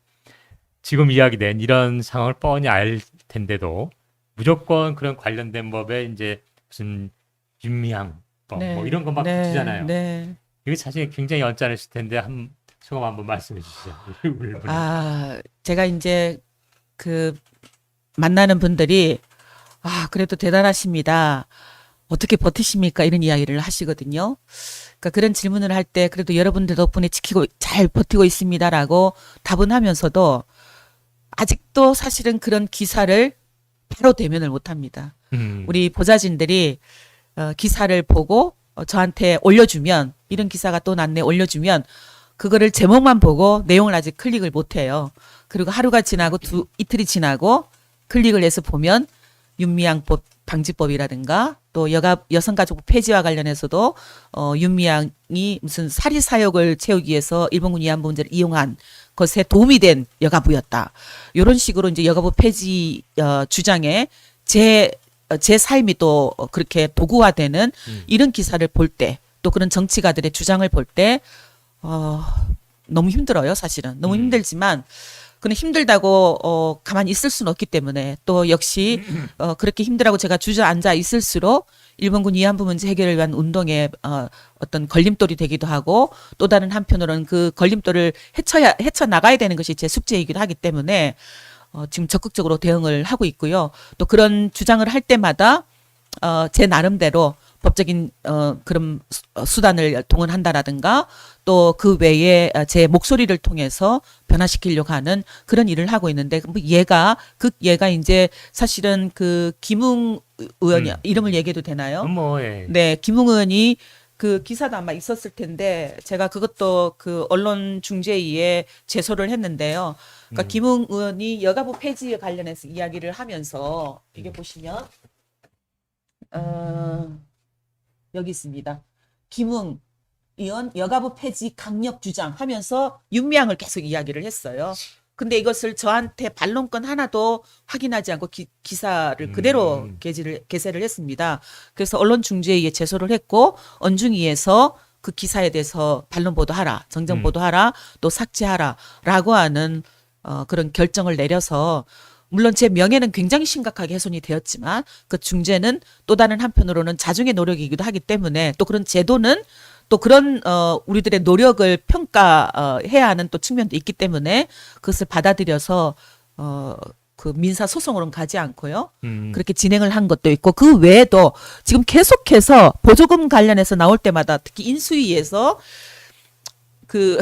지금 이야기된 이런 상황을 뻔히 알 텐데도 무조건 그런 관련된 법에 이제 무슨 윤미향법 뭐 이런 것만 붙이잖아요. 네. 이게 사실 굉장히 언짢으실 텐데 한 소감 한번 말씀해 주시죠. 우리 분이. 제가 이제 그 만나는 분들이 그래도 대단하십니다. 어떻게 버티십니까? 이런 이야기를 하시거든요. 그러니까 그런 질문을 할 때 그래도 여러분들 덕분에 잘 버티고 있습니다라고 답은 하면서도 아직도 사실은 그런 기사를 바로 대면을 못 합니다. 우리 보좌진들이 기사를 보고 저한테 올려주면 이런 기사가 또 났네 올려주면 그거를 제목만 보고 내용을 아직 클릭을 못 해요. 그리고 하루가 지나고 이틀이 지나고 클릭을 해서 보면 윤미향법 방지법이라든가 또 여성가족부 폐지와 관련해서도 윤미향이 무슨 사리사욕을 채우기 위해서 일본군 위안부 문제를 이용한 것에 도움이 된 여가부였다. 이런 식으로 이제 여가부 폐지 주장에 제 삶이 또 그렇게 도구화되는 이런 기사를 볼 때 또 그런 정치가들의 주장을 볼 때 너무 힘들어요, 사실은. 너무 힘들지만 그는 힘들다고 가만히 있을 수는 없기 때문에 또 역시 그렇게 힘들다고 제가 주저앉아 있을수록 일본군 위안부 문제 해결을 위한 운동에 어떤 걸림돌이 되기도 하고 또 다른 한편으로는 그 걸림돌을 헤쳐 나가야 되는 것이 제 숙제이기도 하기 때문에 지금 적극적으로 대응을 하고 있고요. 또 그런 주장을 할 때마다 제 나름대로 법적인 그런 수단을 동원한다라든가 또 그 외에 제 목소리를 통해서 변화시키려고 하는 그런 일을 하고 있는데 얘가 이제 사실은 그 김웅 의원이 이름을 얘기해도 되나요? 예. 네, 김웅 의원이 그 기사도 아마 있었을 텐데 제가 그것도 그 언론중재위에 제소를 했는데요. 그러니까 김웅 의원이 여가부 폐지에 관련해서 이야기를 하면서 이게 보시면 여기 있습니다. 김웅 의원 여가부 폐지 강력 주장하면서 윤미향을 계속 이야기를 했어요. 근데 이것을 저한테 반론권 하나도 확인하지 않고 기사를 그대로 게재를 했습니다. 그래서 언론중재위에 제소를 했고 언중위에서 그 기사에 대해서 반론 보도하라, 정정 보도하라, 또 삭제하라라고 하는 그런 결정을 내려서 물론 제 명예는 굉장히 심각하게 훼손이 되었지만 그 중재는 또 다른 한편으로는 자중의 노력이기도 하기 때문에 또 그런 제도는 또 그런 우리들의 노력을 평가해야 하는 또 측면도 있기 때문에 그것을 받아들여서 그 민사 소송으로는 가지 않고요. 그렇게 진행을 한 것도 있고 그 외에도 지금 계속해서 보조금 관련해서 나올 때마다 특히 인수위에서 그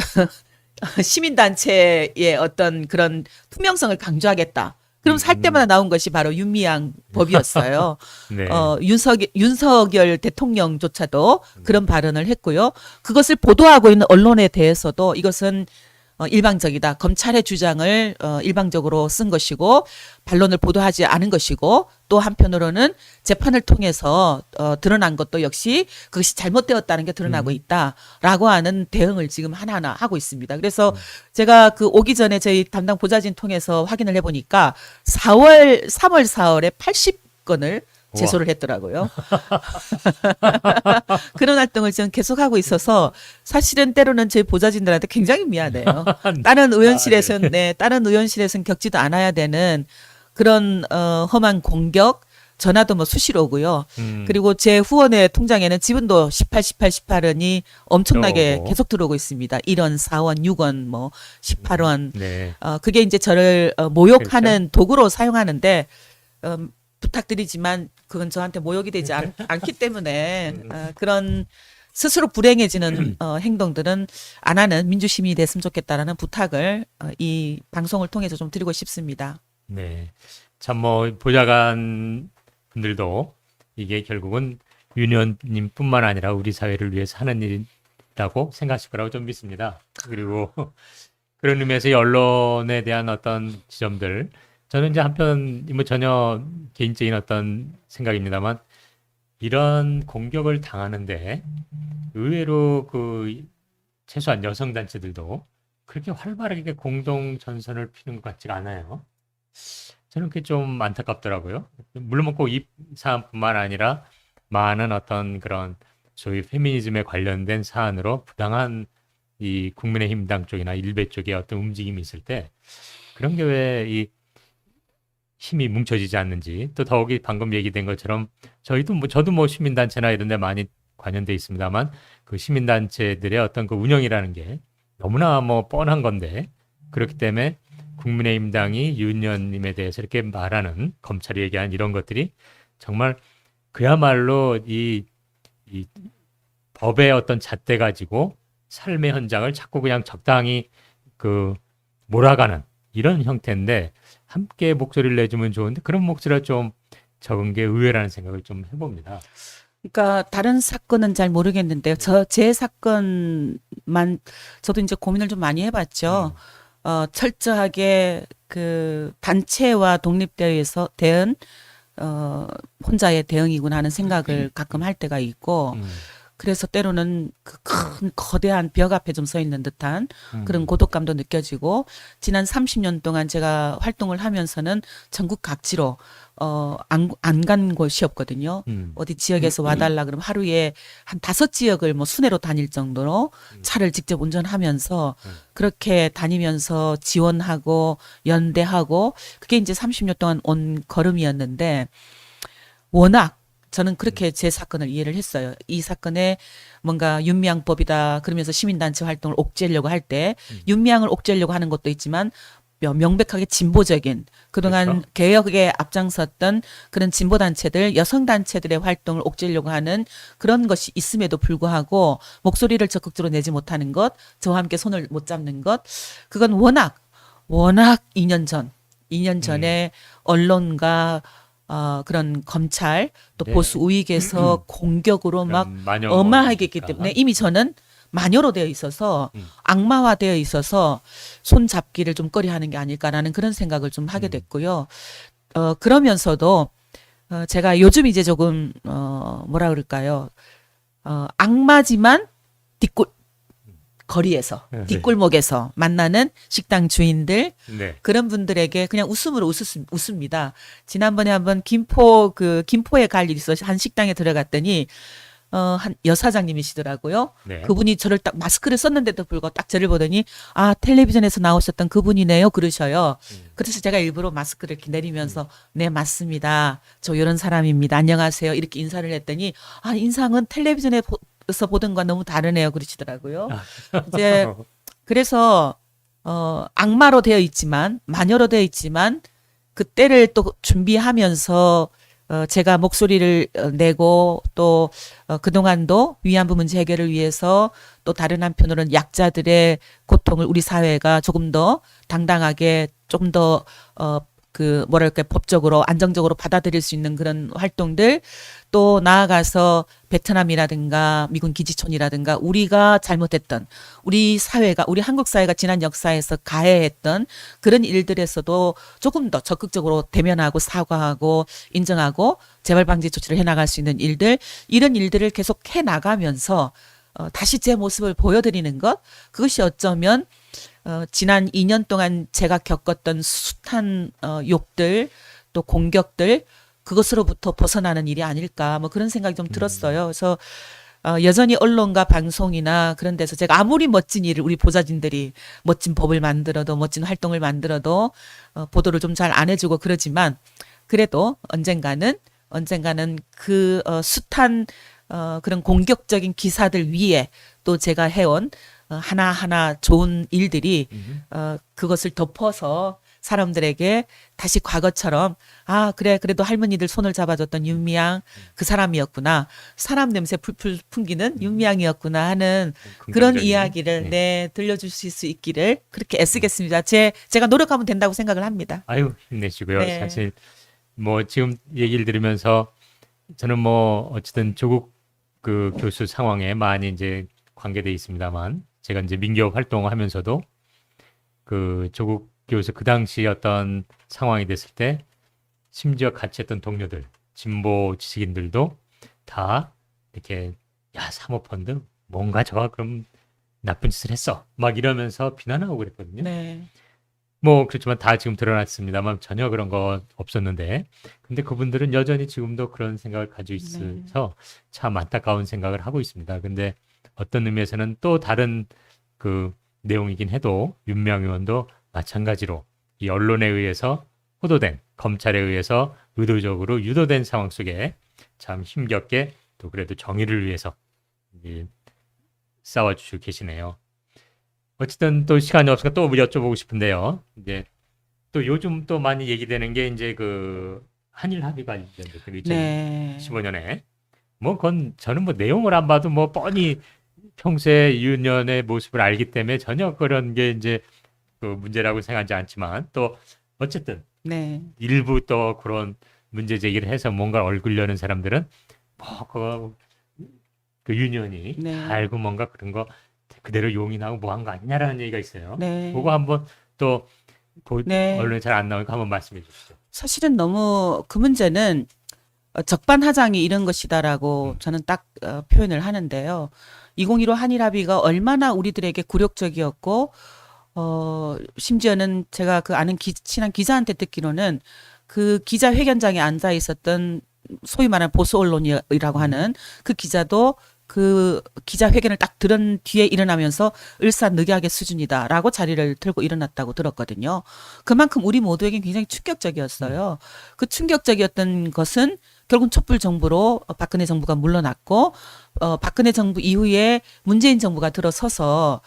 시민단체의 어떤 그런 투명성을 강조하겠다. 그럼 살 때마다 나온 것이 바로 윤미향 법이었어요. 네. 윤석열 대통령조차도 그런 발언을 했고요. 그것을 보도하고 있는 언론에 대해서도 이것은 일방적이다. 검찰의 주장을 일방적으로 쓴 것이고 반론을 보도하지 않은 것이고 또 한편으로는 재판을 통해서 드러난 것도 역시 그것이 잘못되었다는 게 드러나고 있다라고 하는 대응을 지금 하나하나 하고 있습니다. 그래서 제가 그 오기 전에 저희 담당 보좌진 통해서 확인을 해보니까 3월, 4월에 80건을 제소를 했더라고요. 그런 활동을 지금 계속하고 있어서 사실은 때로는 저희 보좌진들한테 굉장히 미안해요. 다른 의원실에서는 다른 의원실에서는 겪지도 않아야 되는 그런 험한 공격 전화도 뭐 수시로 오고요. 음. 그리고 제 후원의 통장에는 지분도 18원이 엄청나게 오고. 계속 들어오고 있습니다. 1원, 4원, 6원, 뭐 18원. 네. 그게 이제 저를 모욕하는 그렇죠. 도구로 사용하는데 부탁드리지만 그건 저한테 모욕이 되지 않기 때문에 그런 스스로 불행해지는 행동들은 안 하는 민주시민이 됐으면 좋겠다라는 부탁을 이 방송을 통해서 좀 드리고 싶습니다. 네. 참 뭐 보좌관 분들도 이게 결국은 윤 의원님뿐만 아니라 우리 사회를 위해서 하는 일이라고 생각하실 거라고 좀 믿습니다. 그리고 그런 의미에서 이 언론에 대한 어떤 지점들 저는 이제 한편 뭐 전혀 개인적인 어떤 생각입니다만 이런 공격을 당하는데 의외로 그 최소한 여성 단체들도 그렇게 활발하게 공동 전선을 피는 것 같지가 않아요. 저는 그게 좀 안타깝더라고요. 물론 꼭 이 사안뿐만 아니라 많은 어떤 그런 소위 페미니즘에 관련된 사안으로 부당한 이 국민의힘당 쪽이나 일베 쪽의 어떤 움직임이 있을 때 그런 게 왜 이 힘이 뭉쳐지지 않는지 또 더욱이 방금 얘기된 것처럼 저도 뭐 시민단체나 이런 데 많이 관여돼 있습니다만 그 시민단체들의 어떤 그 운영이라는 게 너무나 뭐 뻔한 건데 그렇기 때문에 국민의힘당이 윤 의원님에 대해서 이렇게 말하는 검찰이 얘기한 이런 것들이 정말 그야말로 이 법의 어떤 잣대 가지고 삶의 현장을 자꾸 그냥 적당히 그 몰아가는 이런 형태인데 함께 목소리를 내주면 좋은데 그런 목소리가 좀 적은 게 의외라는 생각을 좀 해봅니다. 그러니까 다른 사건은 잘 모르겠는데요. 제 사건만 저도 이제 고민을 좀 많이 해봤죠. 철저하게 그 단체와 독립되어서 대응 혼자의 대응이구나 하는 생각을 가끔 할 때가 있고 그래서 때로는 그 큰 거대한 벽 앞에 좀 서 있는 듯한 그런 고독감도 느껴지고 지난 30년 동안 제가 활동을 하면서는 전국 각지로 안 간 곳이 없거든요. 어디 지역에서 와달라 그러면 하루에 한 5지역을 뭐 순회로 다닐 정도로 차를 직접 운전하면서 그렇게 다니면서 지원하고 연대하고 그게 이제 30년 동안 온 걸음이었는데 워낙 저는 그렇게 제 사건을 이해를 했어요. 이 사건에 뭔가 윤미향법이다 그러면서 시민단체 활동을 옥죄려고 할 때 윤미향을 옥죄려고 하는 것도 있지만 명백하게 진보적인 그동안 그렇죠. 개혁에 앞장섰던 그런 진보단체들, 여성단체들의 활동을 옥죄려고 하는 그런 것이 있음에도 불구하고 목소리를 적극적으로 내지 못하는 것, 저와 함께 손을 못 잡는 것, 그건 워낙 2년 전에 언론과 그런 검찰 또 네. 보수 우익에서 공격으로 막 많이 어마하게 했기 오니까. 때문에 이미 저는 마녀로 되어 있어서 악마화되어 있어서 손 잡기를 좀 꺼려하는 게 아닐까라는 그런 생각을 좀 하게 됐고요. 그러면서도 제가 요즘 이제 조금 뭐라 그럴까요? 악마지만 뒷골 거리에서 네. 뒷골목에서 만나는 식당 주인들 네. 그런 분들에게 그냥 웃음으로 웃습니다. 지난번에 한번 김포에 갈 일이 있어서 한 식당에 들어갔더니 한 여사장님이시더라고요. 네. 그분이 저를 딱 마스크를 썼는데도 불구하고 딱 저를 보더니 텔레비전에서 나오셨던 그분이네요 그러셔요. 그래서 제가 일부러 마스크를 이렇게 내리면서 네 맞습니다. 저 이런 사람입니다. 안녕하세요. 이렇게 인사를 했더니 인상은 텔레비전에서 보던 거 너무 다르네요 그러시더라고요. 이제 그래서 악마로 되어 있지만 마녀로 되어 있지만 그때를 또 준비하면서 제가 목소리를 내고 또 그동안도 위안부 문제 해결을 위해서 또 다른 한편으로는 약자들의 고통을 우리 사회가 조금 더 당당하게 조금 더 법적으로 안정적으로 받아들일 수 있는 그런 활동들 또 나아가서 베트남이라든가 미군 기지촌이라든가 우리가 잘못했던 우리 한국 사회가 지난 역사에서 가해했던 그런 일들에서도 조금 더 적극적으로 대면하고 사과하고 인정하고 재발 방지 조치를 해나갈 수 있는 이런 일들을 계속 해나가면서 다시 제 모습을 보여드리는 것 그것이 어쩌면 지난 2년 동안 제가 겪었던 숱한 욕들 또 공격들 그것으로부터 벗어나는 일이 아닐까 뭐 그런 생각이 좀 들었어요. 그래서 여전히 언론과 방송이나 그런 데서 제가 아무리 멋진 일을 우리 보좌진들이 멋진 법을 만들어도 멋진 활동을 만들어도 보도를 좀 잘 안 해주고 그러지만 그래도 언젠가는 언젠가는 그 숱한 그런 공격적인 기사들 위에 또 제가 해온 하나하나 좋은 일들이 그것을 덮어서 사람들에게 다시 과거처럼 아 그래 그래도 할머니들 손을 잡아줬던 윤미향 그 사람이었구나 사람 냄새 풀풀 풍기는 윤미향이었구나 하는 그런 긍정적인, 이야기를 네. 들려줄 수 있기를 그렇게 애쓰겠습니다. 제가 노력하면 된다고 생각을 합니다. 아유, 힘내시고요. 네. 사실 뭐 지금 얘기를 들으면서 저는 뭐 어쨌든 조국 그 교수 상황에 많이 이제 관계돼 있습니다만 제가 이제 민교 활동을 하면서도 그 조국 교수 그 당시 어떤 상황이 됐을 때 심지어 같이 했던 동료들, 진보 지식인들도 다 이렇게 야, 사모펀드 뭔가 저가 그럼 나쁜 짓을 했어. 막 이러면서 비난하고 그랬거든요. 네. 뭐 그렇지만 다 지금 드러났습니다만 전혀 그런 거 없었는데 근데 그분들은 여전히 지금도 그런 생각을 가지고 있어서 참 안타까운 생각을 하고 있습니다. 근데 어떤 의미에서는 또 다른 그 내용이긴 해도 윤미향 의원도 마찬가지로 이 언론에 의해서 호도된 검찰에 의해서 의도적으로 유도된 상황 속에 참 힘겹게 또 그래도 정의를 위해서 싸워주시고 계시네요. 어쨌든 또 시간이 없으니까 또 여쭤보고 싶은데요. 이제 또 요즘 또 많이 얘기되는 게 이제 그 한일 합의 관련된 그 네. 2015년에 뭐 그건 저는 뭐 내용을 안 봐도 뭐 뻔히 평소에 윤 의원의 모습을 알기 때문에 전혀 그런 게 이제 그 문제라고 생각하지 않지만 또 어쨌든 네. 일부 또 그런 문제 제기를 해서 뭔가 얼굴 여는 사람들은 뭐 그거 그윤 의원이 네. 다 알고 뭔가 그런 거 그대로 용인하고 뭐 한 거 아니냐라는 얘기가 있어요. 네. 그거 한번 또 네. 언론에 잘 안 나오니까 한번 말씀해 주시죠. 사실은 너무 그 문제는 적반하장이 이런 것이다라고 저는 딱 표현을 하는데요. 2015 한일 합의가 얼마나 우리들에게 굴욕적이었고 심지어는 제가 그 아는 친한 기자한테 듣기로는 그 기자회견장에 앉아 있었던 소위 말하는 보수 언론이라고 하는 그 기자도 그 기자회견을 딱 들은 뒤에 일어나면서 을사늑약의 수준이다라고 자리를 들고 일어났다고 들었거든요. 그만큼 우리 모두에게 굉장히 충격적이었어요. 그 충격적이었던 것은 결국 촛불 정부로 박근혜 정부가 물러났고 박근혜 정부 이후에 문재인 정부가 들어서서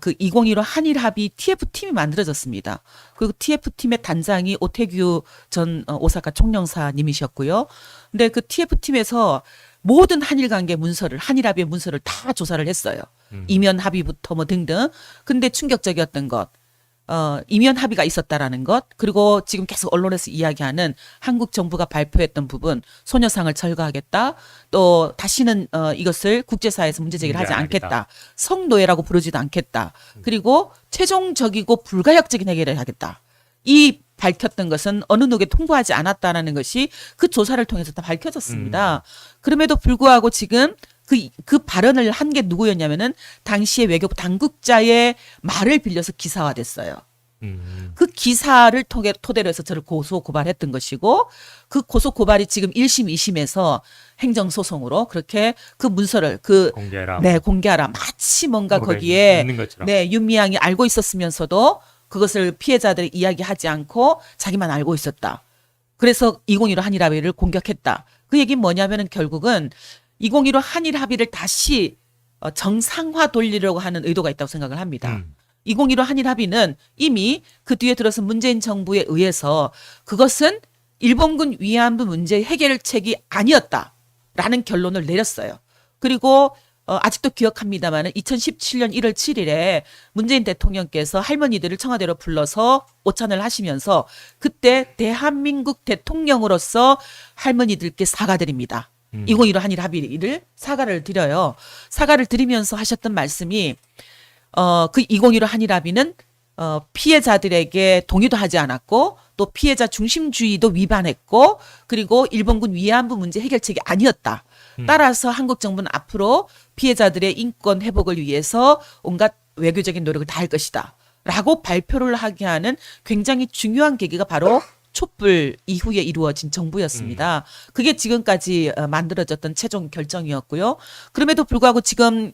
그 2015 한일 합의 TF팀이 만들어졌습니다. 그리고 TF팀의 단장이 오태규 전 오사카 총영사님이셨고요. 근데 그 TF팀에서 모든 한일 관계 문서를 한일 합의 문서를 다 조사를 했어요. 이면 합의부터 뭐 등등. 근데 충격적이었던 것. 이면 합의가 있었다라는 것. 그리고 지금 계속 언론에서 이야기하는 한국 정부가 발표했던 부분 소녀상을 철거하겠다. 또 다시는 이것을 국제사회에서 문제 제기를 하지 않겠다. 성노예라고 부르지도 않겠다. 그리고 최종적이고 불가역적인 해결을 하겠다. 이 밝혔던 것은 어느 누구에 통보하지 않았다라는 것이 그 조사를 통해서 다 밝혀졌습니다. 그럼에도 불구하고 지금 그 발언을 한 게 누구였냐면은 당시의 외교부 당국자의 말을 빌려서 기사화됐어요. 그 기사를 토대로 해서 저를 고소 고발했던 것이고 그 고소 고발이 지금 1심, 2심에서 행정소송으로 그렇게 그 문서를 공개하라. 네, 공개하라. 마치 뭔가 뭐가 거기에 있는 것처럼. 네, 윤미향이 알고 있었으면서도 그것을 피해자들이 이야기하지 않고 자기만 알고 있었다. 그래서 2015 한일 합의를 공격했다. 그 얘기는 뭐냐면은 결국은 2015 한일 합의를 다시 정상화 돌리려고 하는 의도가 있다고 생각을 합니다. 2015 한일 합의는 이미 그 뒤에 들어서 문재인 정부에 의해서 그것은 일본군 위안부 문제 해결책이 아니었다라는 결론을 내렸어요. 그리고 아직도 기억합니다만 2017년 1월 7일에 문재인 대통령께서 할머니들을 청와대로 불러서 오찬을 하시면서 그때 대한민국 대통령으로서 할머니들께 사과드립니다. 2015 한일 합의를 사과를 드려요. 사과를 드리면서 하셨던 말씀이 그 2015 한일 합의는 피해자들에게 동의도 하지 않았고 또 피해자 중심주의도 위반했고 그리고 일본군 위안부 문제 해결책이 아니었다. 따라서 한국 정부는 앞으로 피해자들의 인권 회복을 위해서 온갖 외교적인 노력을 다할 것이다. 라고 발표를 하게 하는 굉장히 중요한 계기가 바로 촛불 이후에 이루어진 정부였습니다. 그게 지금까지 만들어졌던 최종 결정이었고요. 그럼에도 불구하고 지금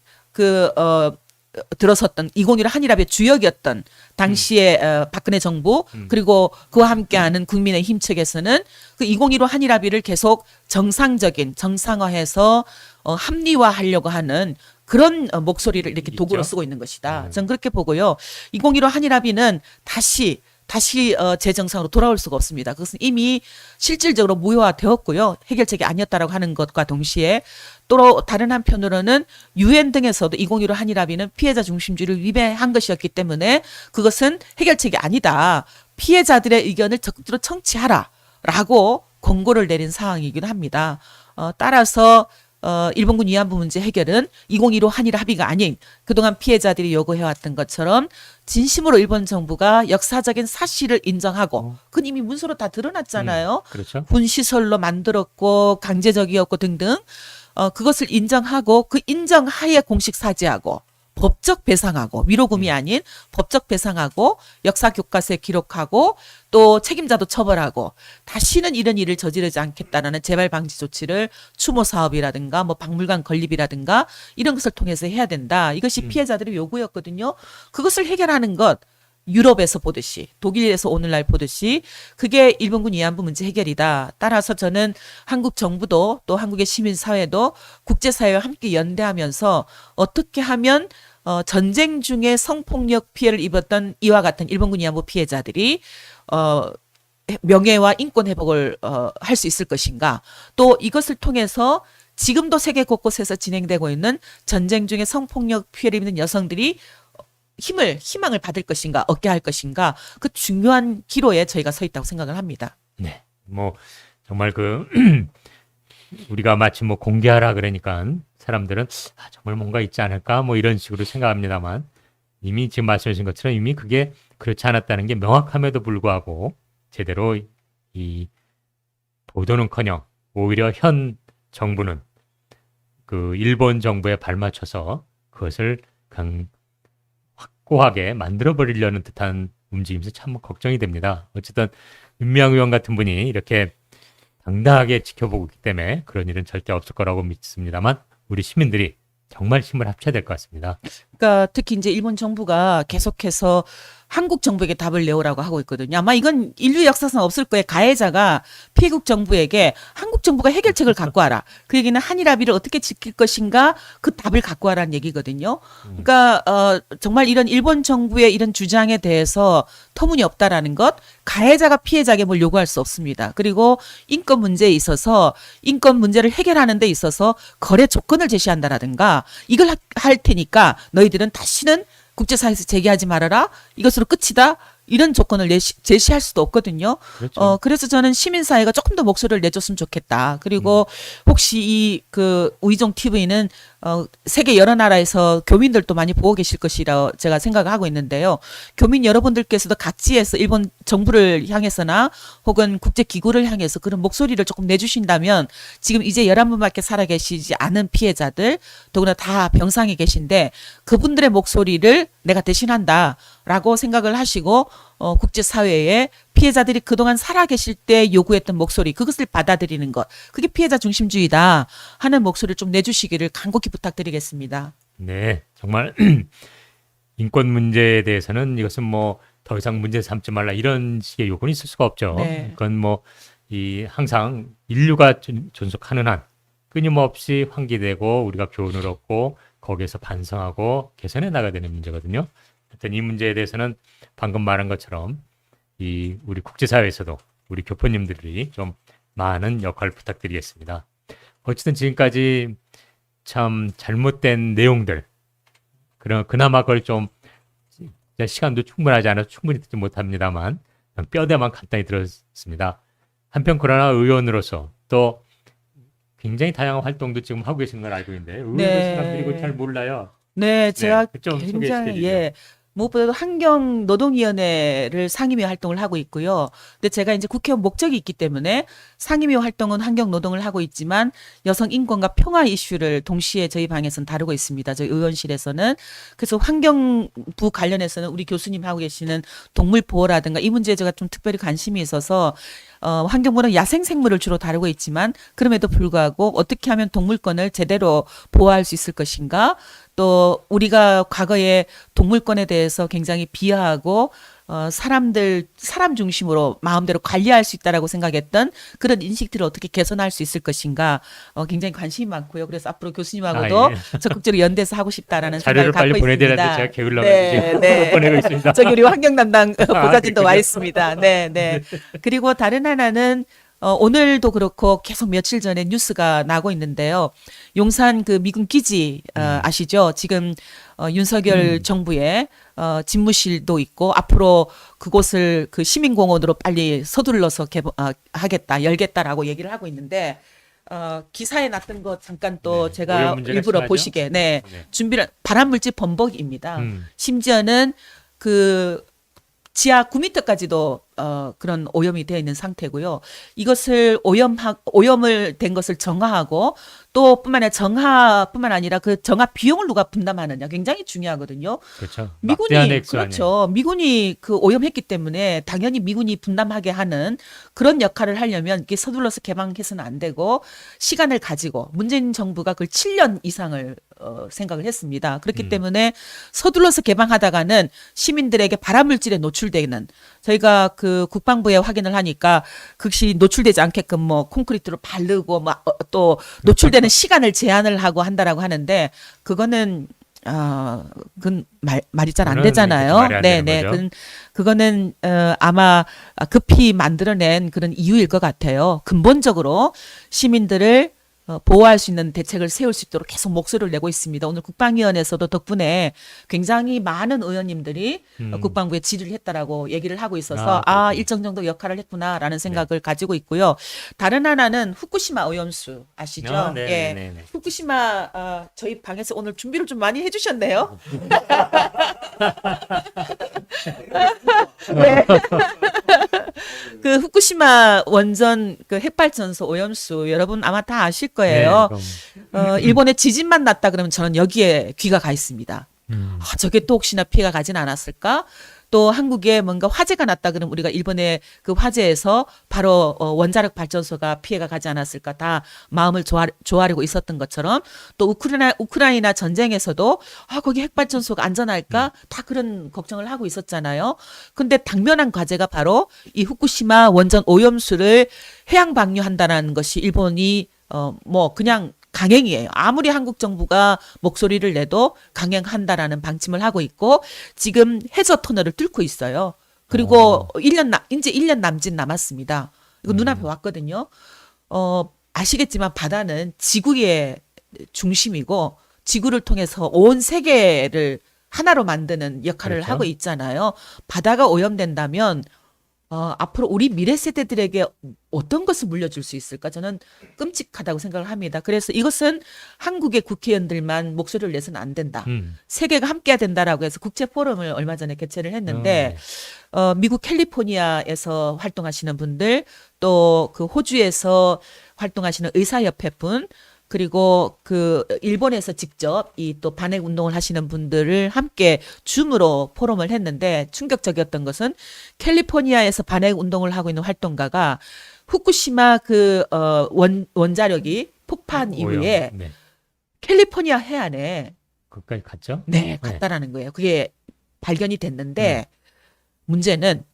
들어섰던 2015 한일합의 주역이었던 당시의 박근혜 정부 그리고 그와 함께하는 국민의힘 측에서는 그 2015 한일합의를 계속 정상적인 정상화해서 합리화하려고 하는 그런 목소리를 이렇게 도구로 있죠. 쓰고 있는 것이다. 저는 그렇게 보고요. 2015 한일합의는 다시 재정상으로 돌아올 수가 없습니다. 그것은 이미 실질적으로 무효화되었고요. 해결책이 아니었다라고 하는 것과 동시에 또 다른 한편으로는 유엔 등에서도 2015 한일합의는 피해자 중심주의를 위배한 것이었기 때문에 그것은 해결책이 아니다. 피해자들의 의견을 적극적으로 청취하라라고 권고를 내린 상황이기도 합니다. 따라서 일본군 위안부 문제 해결은 2015 한일 합의가 아닌 그동안 피해자들이 요구해왔던 것처럼 진심으로 일본 정부가 역사적인 사실을 인정하고 그건 이미 문서로 다 드러났잖아요. 그렇죠. 군시설로 만들었고 강제적이었고 등등 그것을 인정하고 그 인정하에 공식 사죄하고 법적 배상하고 위로금이 아닌 법적 배상하고 역사 교과서에 기록하고 또 책임자도 처벌하고 다시는 이런 일을 저지르지 않겠다라는 재발 방지 조치를 추모 사업이라든가 뭐 박물관 건립이라든가 이런 것을 통해서 해야 된다. 이것이 피해자들의 요구였거든요. 그것을 해결하는 것 유럽에서 보듯이 독일에서 오늘날 보듯이 그게 일본군 위안부 문제 해결이다. 따라서 저는 한국 정부도 또 한국의 시민사회도 국제사회와 함께 연대하면서 어떻게 하면 전쟁 중에 성폭력 피해를 입었던 이와 같은 일본군 위안부 피해자들이 명예와 인권 회복을 할 수 있을 것인가. 또 이것을 통해서 지금도 세계 곳곳에서 진행되고 있는 전쟁 중에 성폭력 피해를 입는 여성들이 희망을 받을 것인가, 얻게 할 것인가, 그 중요한 기로에 저희가 서 있다고 생각을 합니다. 네. 뭐 정말 우리가 마치 뭐 공개하라 그러니까 사람들은 정말 뭔가 있지 않을까 뭐 이런 식으로 생각합니다만 이미 지금 말씀하신 것처럼 이미 그게 그렇지 않았다는 게 명확함에도 불구하고 제대로 이 보도는커녕 오히려 현 정부는 그 일본 정부에 발맞춰서 그것을 확고하게 만들어버리려는 듯한 움직임에서 참 걱정이 됩니다. 어쨌든 윤미향 의원 같은 분이 이렇게 당당하게 지켜보고 있기 때문에 그런 일은 절대 없을 거라고 믿습니다만 우리 시민들이 정말 힘을 합쳐야 될 것 같습니다. 그러니까 특히 이제 일본 정부가 계속해서 한국 정부에게 답을 내오라고 하고 있거든요. 아마 이건 인류 역사상 없을 거예요. 가해자가 피해국 정부에게 한국 정부가 해결책을 갖고 와라. 그 얘기는 한일 합의를 어떻게 지킬 것인가 그 답을 갖고 와라는 얘기거든요. 그러니까 정말 이런 일본 정부의 이런 주장에 대해서 터무니없다라는 것, 가해자가 피해자에게 뭘 요구할 수 없습니다. 그리고 인권 문제에 있어서 인권 문제를 해결하는 데 있어서 거래 조건을 제시한다라든가 이걸 할 테니까 너희들은 다시는 국제사회에서 제기하지 말아라. 이것으로 끝이다. 이런 조건을 제시할 수도 없거든요. 그렇죠. 그래서 저는 시민사회가 조금 더 목소리를 내줬으면 좋겠다. 그리고 혹시 이 우이종 TV는 세계 여러 나라에서 교민들도 많이 보고 계실 것이라 제가 생각을 하고 있는데요. 교민 여러분들께서도 각지에서 일본 정부를 향해서나 혹은 국제기구를 향해서 그런 목소리를 조금 내주신다면 지금 이제 11분밖에 살아계시지 않은 피해자들 더구나 다 병상에 계신데 그분들의 목소리를 내가 대신한다라고 생각을 하시고 국제사회에 피해자들이 그동안 살아계실 때 요구했던 목소리 그것을 받아들이는 것 그게 피해자 중심주의다 하는 목소리를 좀 내주시기를 간곡히 부탁드리겠습니다. 네, 정말 인권 문제에 대해서는 이것은 뭐 더 이상 문제 삼지 말라 이런 식의 요구는 있을 수가 없죠. 네. 그건 뭐 항상 인류가 존속하는 한 끊임없이 환기되고 우리가 교훈을 얻고 거기에서 반성하고 개선해 나가야 되는 문제거든요. 하여튼 이 문제에 대해서는 방금 말한 것처럼 우리 국제사회에서도 우리 교포님들이 좀 많은 역할 부탁드리겠습니다. 어쨌든 지금까지 참 잘못된 내용들, 그나마 그걸 좀 시간도 충분하지 않아서 충분히 듣지 못합니다만 뼈대만 간단히 들었습니다. 한편 그러나 의원으로서 또 굉장히 다양한 활동도 지금 하고 계신 걸 알고 있는데 의외로 사람들이 그걸 잘 몰라요. 네, 제가 좀 굉장히 소개해주시죠. 무엇보다도 환경노동위원회를 상임위 활동을 하고 있고요. 근데 제가 이제 국회의원 목적이 있기 때문에 상임위 활동은 환경노동을 하고 있지만 여성 인권과 평화 이슈를 동시에 저희 방에서는 다루고 있습니다. 저희 의원실에서는. 그래서 환경부 관련해서는 우리 교수님 하고 계시는 동물 보호라든가 이 문제에 제가 좀 특별히 관심이 있어서 환경부는 야생생물을 주로 다루고 있지만 그럼에도 불구하고 어떻게 하면 동물권을 제대로 보호할 수 있을 것인가 또 우리가 과거에 동물권에 대해서 굉장히 비하하고 사람 중심으로 마음대로 관리할 수 있다라고 생각했던 그런 인식들을 어떻게 개선할 수 있을 것인가 굉장히 관심이 많고요. 그래서 앞으로 교수님하고도 적극적으로 연대해서 하고 싶다라는 생각을 자료를 갖고 빨리 보내드렸는데 있습니다. 제가 게을러가지고 네, 지금 네. 못 보내고 있습니다. 저기 우리 환경 담당 보좌진도 와 그렇군요. 있습니다. 네, 네. 그리고 다른 하나는 오늘도 그렇고 계속 며칠 전에 뉴스가 나고 있는데요. 용산 그 미군 기지 아시죠? 지금 윤석열 정부의 집무실도 있고 앞으로 그곳을 그 시민공원으로 빨리 서둘러서 열겠다라고 얘기를 하고 있는데 기사에 났던 거 잠깐 또 네, 제가 오염 문제가 일부러 심하죠? 보시게 네. 준비를 발암물질 범벅입니다. 음. 심지어는 그 지하 9m까지도 그런 오염이 되어 있는 상태고요. 이것을 오염을 된 것을 정화하고 또 뿐만 아니라 그 정화 비용을 누가 분담하느냐 굉장히 중요하거든요. 그렇죠. 막대한 미군이 액수 아니에요. 그렇죠. 미군이 그 오염했기 때문에 당연히 미군이 분담하게 하는 그런 역할을 하려면 이게 서둘러서 개방해서는 안 되고 시간을 가지고 문재인 정부가 그걸 7년 이상을 생각을 했습니다. 그렇기 때문에 서둘러서 개방하다가는 시민들에게 발암물질에 노출되는 저희가 그 국방부에 확인을 하니까 극시 노출되지 않게끔 뭐 콘크리트로 바르고 또 노출되는 시간을 제한을 하고 한다라고 하는데 그거는 그건 말이 잘 안 그거는 되잖아요. 말이 안 네, 되는 네. 거죠. 그거는 아마 급히 만들어낸 그런 이유일 것 같아요. 근본적으로 시민들을 보호할 수 있는 대책을 세울 수 있도록 계속 목소리를 내고 있습니다. 오늘 국방위원회에서도 덕분에 굉장히 많은 의원님들이 국방부에 질의를 했다라고 얘기를 하고 있어서 그렇군요. 일정 정도 역할을 했구나라는 생각을 가지고 있고요. 다른 하나는 후쿠시마 오염수 아시죠? 네, 예. 네, 네. 후쿠시마 저희 방에서 오늘 준비를 좀 많이 해주셨네요. 네. 그 후쿠시마 원전 그 핵발전소 오염수 여러분 아마 다 아실 거예요. 네, 일본에 지진만 났다 그러면 저는 여기에 귀가 가 있습니다. 저게 또 혹시나 피해가 가진 않았을까? 또 한국에 뭔가 화재가 났다 그러면 우리가 일본의 그 화재에서 바로 원자력 발전소가 피해가 가지 않았을까 다 마음을 조아리고 있었던 것처럼 또 우크라이나 전쟁에서도 거기 핵발전소가 안전할까 다 그런 걱정을 하고 있었잖아요. 근데 당면한 과제가 바로 이 후쿠시마 원전 오염수를 해양 방류한다는 것이 일본이 뭐 그냥 강행이에요. 아무리 한국 정부가 목소리를 내도 강행한다라는 방침을 하고 있고 지금 해저 터널을 뚫고 있어요. 그리고 이제 1년 남짓 남았습니다. 이거 눈앞에 왔거든요. 아시겠지만 바다는 지구의 중심이고 지구를 통해서 온 세계를 하나로 만드는 역할을 그렇죠. 하고 있잖아요. 바다가 오염된다면 앞으로 우리 미래 세대들에게 어떤 것을 물려줄 수 있을까? 저는 끔찍하다고 생각을 합니다. 그래서 이것은 한국의 국회의원들만 목소리를 내서는 안 된다. 세계가 함께해야 된다라고 해서 국제 포럼을 얼마 전에 개최를 했는데 미국 캘리포니아에서 활동하시는 분들 또 그 호주에서 활동하시는 의사협회 분 그리고 그 일본에서 직접 이 또 반핵 운동을 하시는 분들을 함께 줌으로 포럼을 했는데 충격적이었던 것은 캘리포니아에서 반핵 운동을 하고 있는 활동가가 후쿠시마 그 원자력이 폭파한 이후에 네. 캘리포니아 해안에 거기까지 갔죠? 네, 갔다라는 거예요. 그게 발견이 됐는데 문제는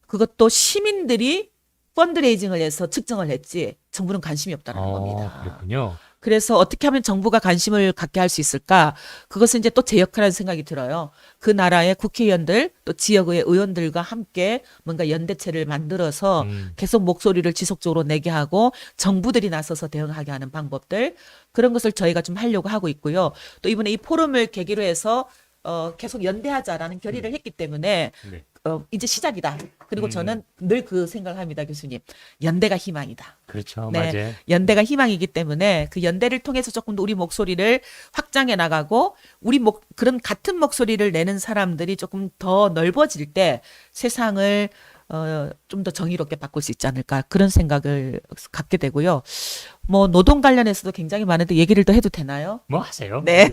그것도 시민들이 펀드레이징을 해서 측정을 했지 정부는 관심이 없다는 겁니다. 그렇군요. 그래서 어떻게 하면 정부가 관심을 갖게 할 수 있을까? 그것은 이제 또 제 역할이라는 생각이 들어요. 그 나라의 국회의원들 또 지역의 의원들과 함께 뭔가 연대체를 만들어서 계속 목소리를 지속적으로 내게 하고 정부들이 나서서 대응하게 하는 방법들 그런 것을 저희가 좀 하려고 하고 있고요. 또 이번에 이 포럼을 계기로 해서 계속 연대하자라는 결의를 했기 때문에 네. 이제 시작이다. 그리고 저는 늘 그 생각을 합니다, 교수님. 연대가 희망이다. 그렇죠. 네. 맞아요. 연대가 희망이기 때문에 그 연대를 통해서 조금 더 우리 목소리를 확장해 나가고 그런 같은 목소리를 내는 사람들이 조금 더 넓어질 때 세상을 좀 더 정의롭게 바꿀 수 있지 않을까 그런 생각을 갖게 되고요. 뭐 노동 관련해서도 굉장히 많은데 얘기를 더 해도 되나요? 뭐 하세요? 네.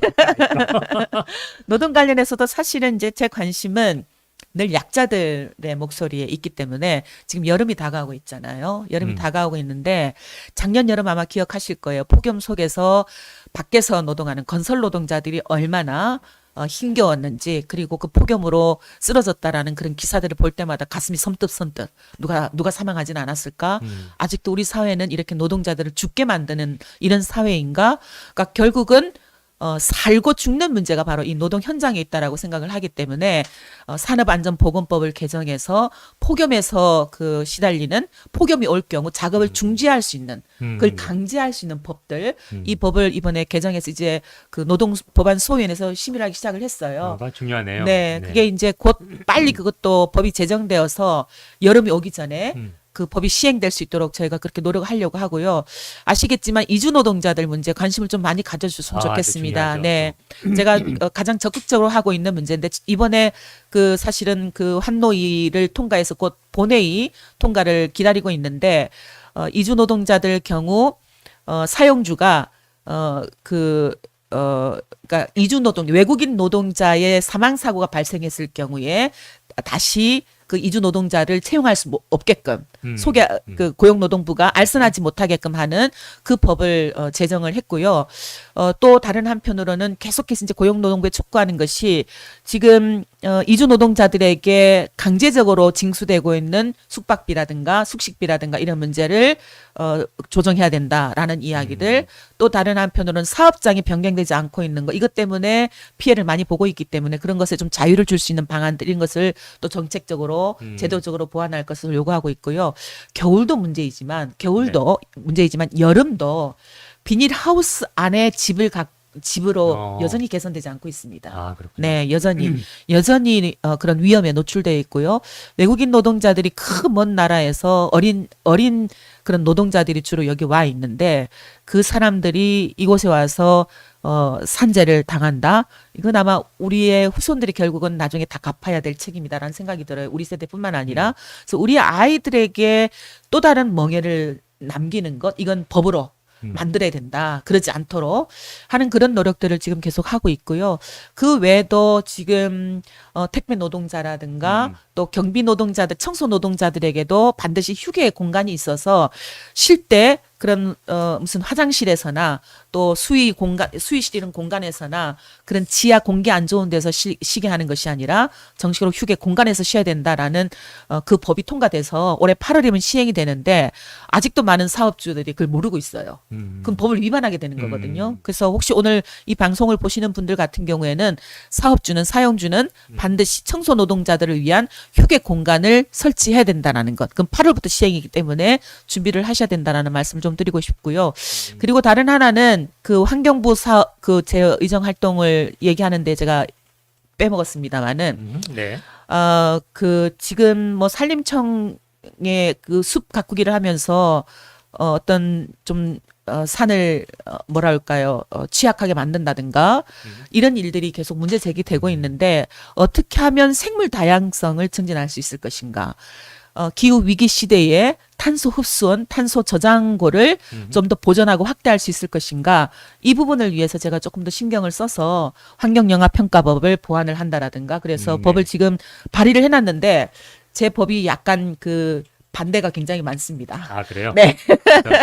노동 관련해서도 사실은 이제 제 관심은 늘 약자들의 목소리에 있기 때문에 지금 여름이 다가오고 있잖아요. 여름이 다가오고 있는데 작년 여름 아마 기억하실 거예요. 폭염 속에서 밖에서 노동하는 건설 노동자들이 얼마나 힘겨웠는지 그리고 그 폭염으로 쓰러졌다라는 그런 기사들을 볼 때마다 가슴이 섬뜩섬뜩 누가 사망하진 않았을까? 아직도 우리 사회는 이렇게 노동자들을 죽게 만드는 이런 사회인가? 그러니까 결국은 살고 죽는 문제가 바로 이 노동 현장에 있다라고 생각을 하기 때문에 산업안전보건법을 개정해서 폭염에서 그 시달리는 폭염이 올 경우 작업을 중지할 수 있는 그걸 강제할 수 있는 법들 이 법을 이번에 개정해서 이제 그 노동법안 소위원회에서 심의하기 시작을 했어요. 중요하네요. 네, 그게 이제 곧 빨리 그것도 법이 제정되어서 여름이 오기 전에 그 법이 시행될 수 있도록 저희가 그렇게 노력하려고 하고요. 아시겠지만 이주 노동자들 문제 관심을 좀 많이 가져주셨으면 좋겠습니다. 중요하죠. 네, 제가 가장 적극적으로 하고 있는 문제인데 이번에 그 사실은 그 환노위를 통과해서 곧 본회의 통과를 기다리고 있는데 이주 노동자들 경우 사용주가 그러니까 이주 노동 외국인 노동자의 사망 사고가 발생했을 경우에 다시 그 이주 노동자를 채용할 수 없게끔 그 고용노동부가 알선하지 못하게끔 하는 그 법을 제정을 했고요. 또 다른 한편으로는 계속해서 이제 고용노동부에 촉구하는 것이 지금 이주 노동자들에게 강제적으로 징수되고 있는 숙박비라든가 숙식비라든가 이런 문제를 조정해야 된다라는 이야기들. 또 다른 한편으로는 사업장이 변경되지 않고 있는 거 이것 때문에 피해를 많이 보고 있기 때문에 그런 것에 좀 자유를 줄 수 있는 방안들 이런 것을 또 정책적으로 제도적으로 보완할 것을 요구하고 있고요. 겨울도 문제이지만 여름도 비닐하우스 안에 집으로 여전히 개선되지 않고 있습니다. 그렇군요. 네, 여전히 그런 위험에 노출되어 있고요. 외국인 노동자들이 그 먼 나라에서 어린 그런 노동자들이 주로 여기 와 있는데 그 사람들이 이곳에 와서 산재를 당한다. 이건 아마 우리의 후손들이 결국은 나중에 다 갚아야 될 책임이다라는 생각이 들어요. 우리 세대뿐만 아니라. 그래서 우리 아이들에게 또 다른 멍해를 남기는 것 이건 법으로 만들어야 된다. 그러지 않도록 하는 그런 노력들을 지금 계속 하고 있고요. 그 외에도 지금 택배 노동자라든가 또 경비 노동자들, 청소 노동자들에게도 반드시 휴게의 공간이 있어서 쉴 때 그런 무슨 화장실에서나 또 수의실 이런 공간에서나 그런 지하 공기 안 좋은 데서 쉬게 하는 것이 아니라 정식으로 휴게 공간에서 쉬어야 된다라는 그 법이 통과돼서 올해 8월이면 시행이 되는데 아직도 많은 사업주들이 그걸 모르고 있어요. 그럼 법을 위반하게 되는 거거든요. 그래서 혹시 오늘 이 방송을 보시는 분들 같은 경우에는 사용주는 반드시 청소 노동자들을 위한 휴게 공간을 설치해야 된다라는 것. 그럼 8월부터 시행이기 때문에 준비를 하셔야 된다라는 말씀을 좀 드리고 싶고요. 그리고 다른 하나는 그 환경부 제 의정 활동을 얘기하는데 제가 빼먹었습니다만은 네. 그 지금 뭐 산림청의 그 숲 가꾸기를 하면서 어떤 좀 산을 뭐랄까요 취약하게 만든다든가 이런 일들이 계속 문제 제기되고 있는데 어떻게 하면 생물 다양성을 증진할 수 있을 것인가? 기후 위기 시대에 탄소 흡수원, 탄소 저장고를 좀 더 보존하고 확대할 수 있을 것인가? 이 부분을 위해서 제가 조금 더 신경을 써서 환경영합평가법을 보완을 한다라든가 그래서 법을 지금 발의를 해놨는데 제 법이 약간 그 반대가 굉장히 많습니다. 그래요? 네.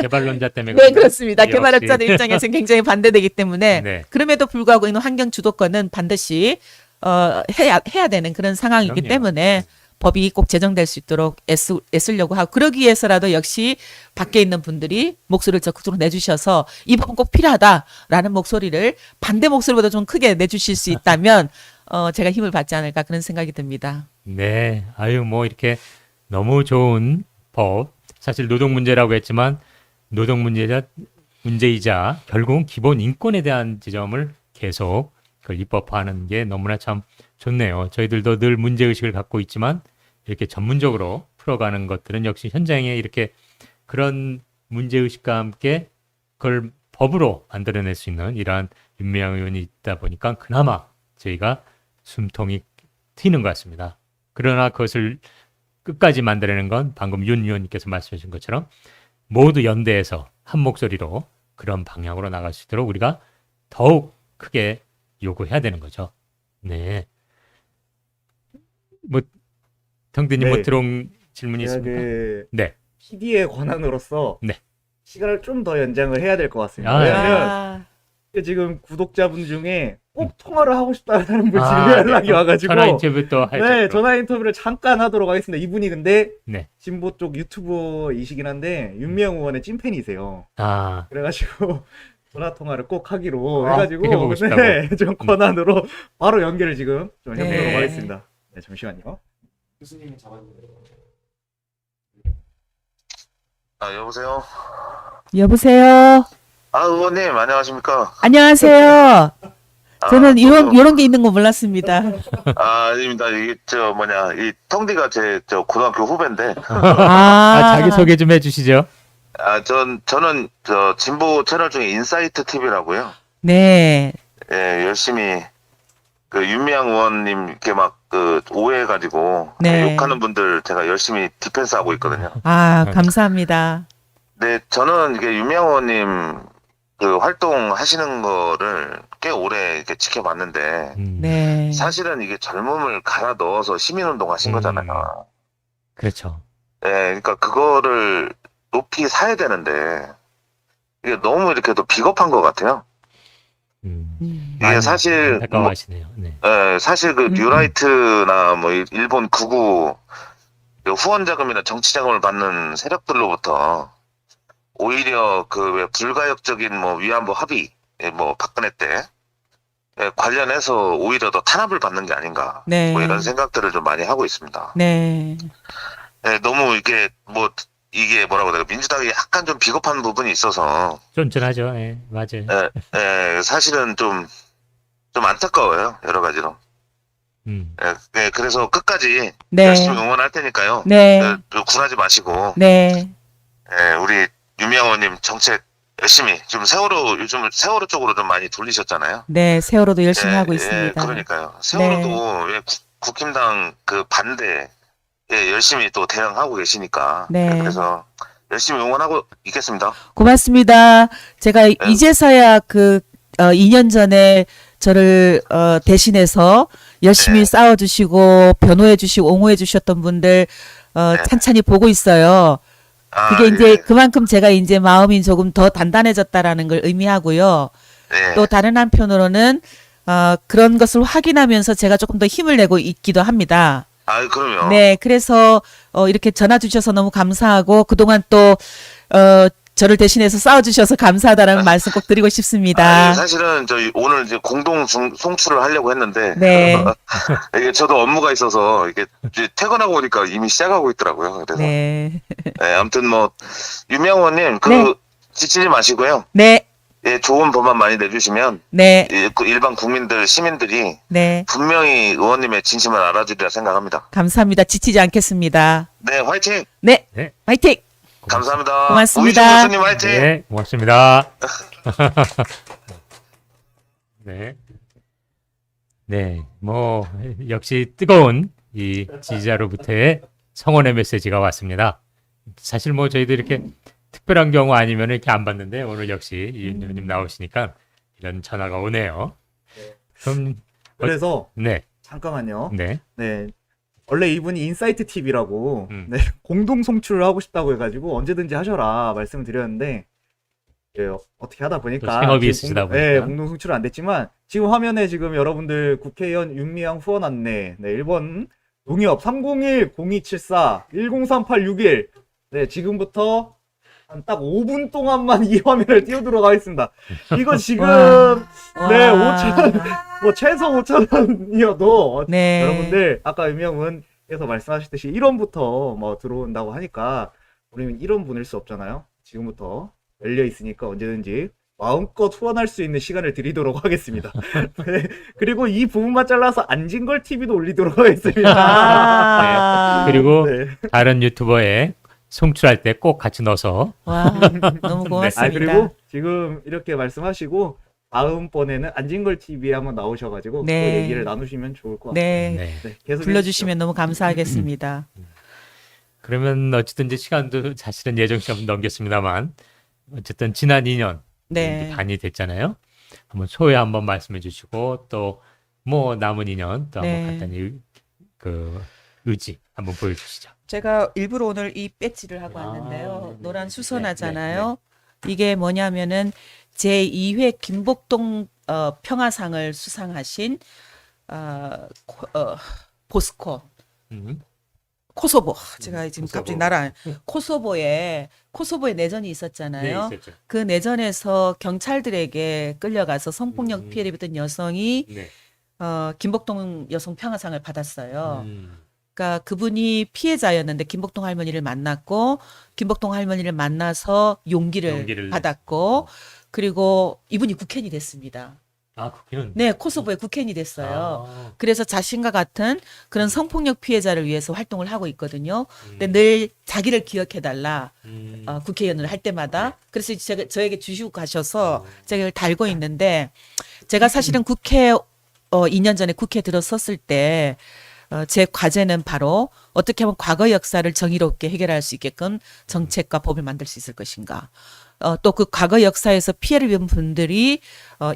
개발론자 때문에 네, 그렇습니다. 역시. 개발업자들 입장에서는 굉장히 반대되기 때문에 네. 그럼에도 불구하고 이는 환경 주도권은 반드시 해야 되는 그런 상황이기 그럼요. 때문에 법이 꼭 제정될 수 있도록 애쓰려고 하고 그러기 위해서라도 역시 밖에 있는 분들이 목소리를 적극적으로 내주셔서 이 법은 꼭 필요하다라는 목소리를 반대 목소리보다 좀 크게 내주실 수 있다면 제가 힘을 받지 않을까 그런 생각이 듭니다. 네. 뭐 이렇게 너무 좋은 법. 사실 노동 문제라고 했지만 노동 문제이자 결국은 기본 인권에 대한 지점을 계속 그걸 입법화하는 게 너무나 참 좋네요. 저희들도 늘 문제의식을 갖고 있지만 이렇게 전문적으로 풀어가는 것들은 역시 현장에 이렇게 그런 문제의식과 함께 그걸 법으로 만들어낼 수 있는 이러한 윤미향 의원이 있다 보니까 그나마 저희가 숨통이 트이는 것 같습니다. 그러나 그것을 끝까지 만들어내는 건 방금 윤 의원님께서 말씀해 주신 것처럼 모두 연대해서 한 목소리로 그런 방향으로 나갈 수 있도록 우리가 더욱 크게 요구해야 되는 거죠. 네. 뭐 정대님 뭐 네. 들어온 질문이 제가 있습니까? 그 네. PD의 권한으로서 네. 시간을 좀 더 연장을 해야 될 것 같습니다. 아, 왜냐하면 아, 지금 구독자분 중에 꼭 통화를 하고 싶다는 분 지금 네. 연락이 와가지고 전화 인터뷰 또 할 네, 때. 전화 인터뷰를 잠깐 하도록 하겠습니다. 이분이 근데 네. 진보 쪽 유튜버이시긴 한데 윤미향 의원의 찐팬이세요. 아, 그래가지고 전화 통화를 꼭 하기로 아, 해가지고 해보고 싶다고. 네, 좀 권한으로 바로 연결을 지금 좀 해보도록 네. 하겠습니다. 네, 잠시만요. 교수님이 잡아주세요. 아, 여보세요? 여보세요. 아, 의원님, 안녕하십니까? 안녕하세요. 저는 아, 이런 게 있는 거 몰랐습니다. 아닙니다. 이게, 이, 텅디가 저 고등학교 후배인데, 자기 소개 좀 해주시죠. 저는, 진보 채널 중에 인사이트 TV라고요. 네. 예, 열심히, 윤미향 의원님, 이렇게 오해해가지고, 네. 욕하는 분들 제가 열심히 디펜스 하고 있거든요. 아, 감사합니다. 네, 저는 이게 윤미향 의원님, 활동하시는 거를 꽤 오래 이렇게 지켜봤는데, 네. 사실은 이게 젊음을 갈아 넣어서 시민운동 하신 거잖아요. 그렇죠. 예, 그러니까 그거를 높이 사야 되는데, 이게 너무 이렇게 또 비겁한 것 같아요. 이게 많이 사실, 안타까워하시네요. 네. 예, 사실 뉴라이트나 일본 극우 후원 자금이나 정치 자금을 받는 세력들로부터 오히려 왜 불가역적인 위안부 합의, 박근혜 때, 관련해서 오히려 더 탄압을 받는 게 아닌가. 네. 이런 생각들을 좀 많이 하고 있습니다. 네. 너무 이게 뭐라고 해야 되나, 민주당이 약간 좀 비겁한 부분이 있어서, 쫀쫀하죠. 예, 맞아요. 사실은 좀 안타까워요. 여러 가지로. 그래서 끝까지 네. 열심히 응원할 테니까요. 네. 굴하지 마시고, 네. 우리 윤미향 의원님 정책 열심히, 요즘 세월호 쪽으로 좀 많이 돌리셨잖아요. 네. 세월호도 열심히 예, 하고 예, 있습니다. 그러니까요. 세월호도 왜 국힘당 반대에 열심히 또 대응하고 계시니까. 네. 그래서 열심히 응원하고 있겠습니다. 고맙습니다. 제가 이제서야 2년 전에 저를 대신해서 열심히 네. 싸워주시고 변호해주시고 옹호해주셨던 분들 찬찬히 보고 있어요. 그게 예. 이제 그만큼 제가 이제 마음이 조금 더 단단해졌다라는 걸 의미하고요. 네. 또 다른 한편으로는 그런 것을 확인하면서 제가 조금 더 힘을 내고 있기도 합니다. 그럼요. 네, 그래서 이렇게 전화 주셔서 너무 감사하고 그동안 또 저를 대신해서 싸워주셔서 감사하다라는 말씀 꼭 드리고 싶습니다. 사실은 저희 오늘 이제 공동 송출을 하려고 했는데, 네. 이게 저도 업무가 있어서 이게 이제 퇴근하고 오니까 이미 시작하고 있더라고요. 그래서 네. 아무튼 윤미향 의원님 네. 지치지 마시고요. 네. 예, 좋은 법안 많이 내주시면 네. 일반 국민들 시민들이 네. 분명히 의원님의 진심을 알아주리라 생각합니다. 감사합니다. 지치지 않겠습니다. 네, 화이팅! 네. 네. 화이팅! 감사합니다. 고맙습니다. 우이준 교수님 화이팅! 네, 고맙습니다. 네. 네, 역시 뜨거운 이 지지자로부터의 성원의 메시지가 왔습니다. 사실 저희도 이렇게 특별한 경우 아니면 이렇게 안 받는데 오늘 역시 이윤 의원님 나오시니까 이런 전화가 오네요. 그럼, 그래서 네, 잠깐만요. 네. 네. 원래 이분이 인사이트 TV라고 네, 공동 송출을 하고 싶다고 해가지고 언제든지 하셔라 말씀을 드렸는데 어떻게 하다 보니까 또 생업이 지금 있으시다 보니까. 네, 공동 송출은 안 됐지만 지금 화면에 지금 여러분들 국회의원 윤미향 후원 안내 1번 농협 301-0274-103861 네, 지금부터 한 딱 5분 동안만 이 화면을 띄우도록 하겠습니다. 이거 지금 네, 5,000원 최소 5,000원이어도 네. 여러분들 아까 유명은께서 말씀하셨듯이 1원부터 들어온다고 하니까 우리는 1원 보낼 수 없잖아요. 지금부터 열려 있으니까 언제든지 마음껏 후원할 수 있는 시간을 드리도록 하겠습니다. 네. 그리고 이 부분만 잘라서 안진걸 TV도 올리도록 하겠습니다. 그리고 네. 다른 유튜버에 송출할 때 꼭 같이 넣어서 와, 너무 고맙습니다. 그리고 지금 이렇게 말씀하시고 다음번에는 안진걸 TV에 한번 나오셔가지고 네. 또 얘기를 나누시면 좋을 것 같아요. 네. 네. 네, 계속 불러주시면 너무 감사하겠습니다. 그러면 어쨌든 이제 시간도 사실은 예정 시간 넘겼습니다만 어쨌든 지난 2년 네. 반이 됐잖아요. 한번 소회 한번 말씀해 주시고 또 남은 2년 또 네. 한번 간단히 의지 한번 보여주시죠. 제가 일부러 오늘 이 배지를 하고 아, 왔는데요. 네네. 노란 네, 수선화잖아요. 이게 뭐냐면은 제2회 김복동 평화상을 수상하신 보스코 음. 코소보. 제가 지금 코소보. 갑자기 나라 코소보에 내전이 네, 있었잖아요. 있었죠. 그 내전에서 경찰들에게 끌려가서 성폭력 피해를 입었던 여성이 네. 김복동 여성 평화상을 받았어요. 음. 그러니까 그분이 피해자였는데 김복동 할머니를 만났고 김복동 할머니를 만나서 용기를 냈어. 받았고 그리고 이분이 국회의원이 됐습니다. 아, 그렇게는. 네, 코소보의 국회의원이 됐어요. 아, 그래서 자신과 같은 그런 성폭력 피해자를 위해서 활동을 하고 있거든요. 근데 음. 늘 자기를 기억해달라. 음. 국회의원을 할 때마다. 그래서 저에게 주시고 가셔서 음. 제가 이걸 달고 있는데 제가 사실은 2년 전에 국회에 들어섰을 때 제 과제는 바로 어떻게 하면 과거 역사를 정의롭게 해결할 수 있게끔 정책과 법을 만들 수 있을 것인가. 또 그 과거 역사에서 피해를 입은 분들이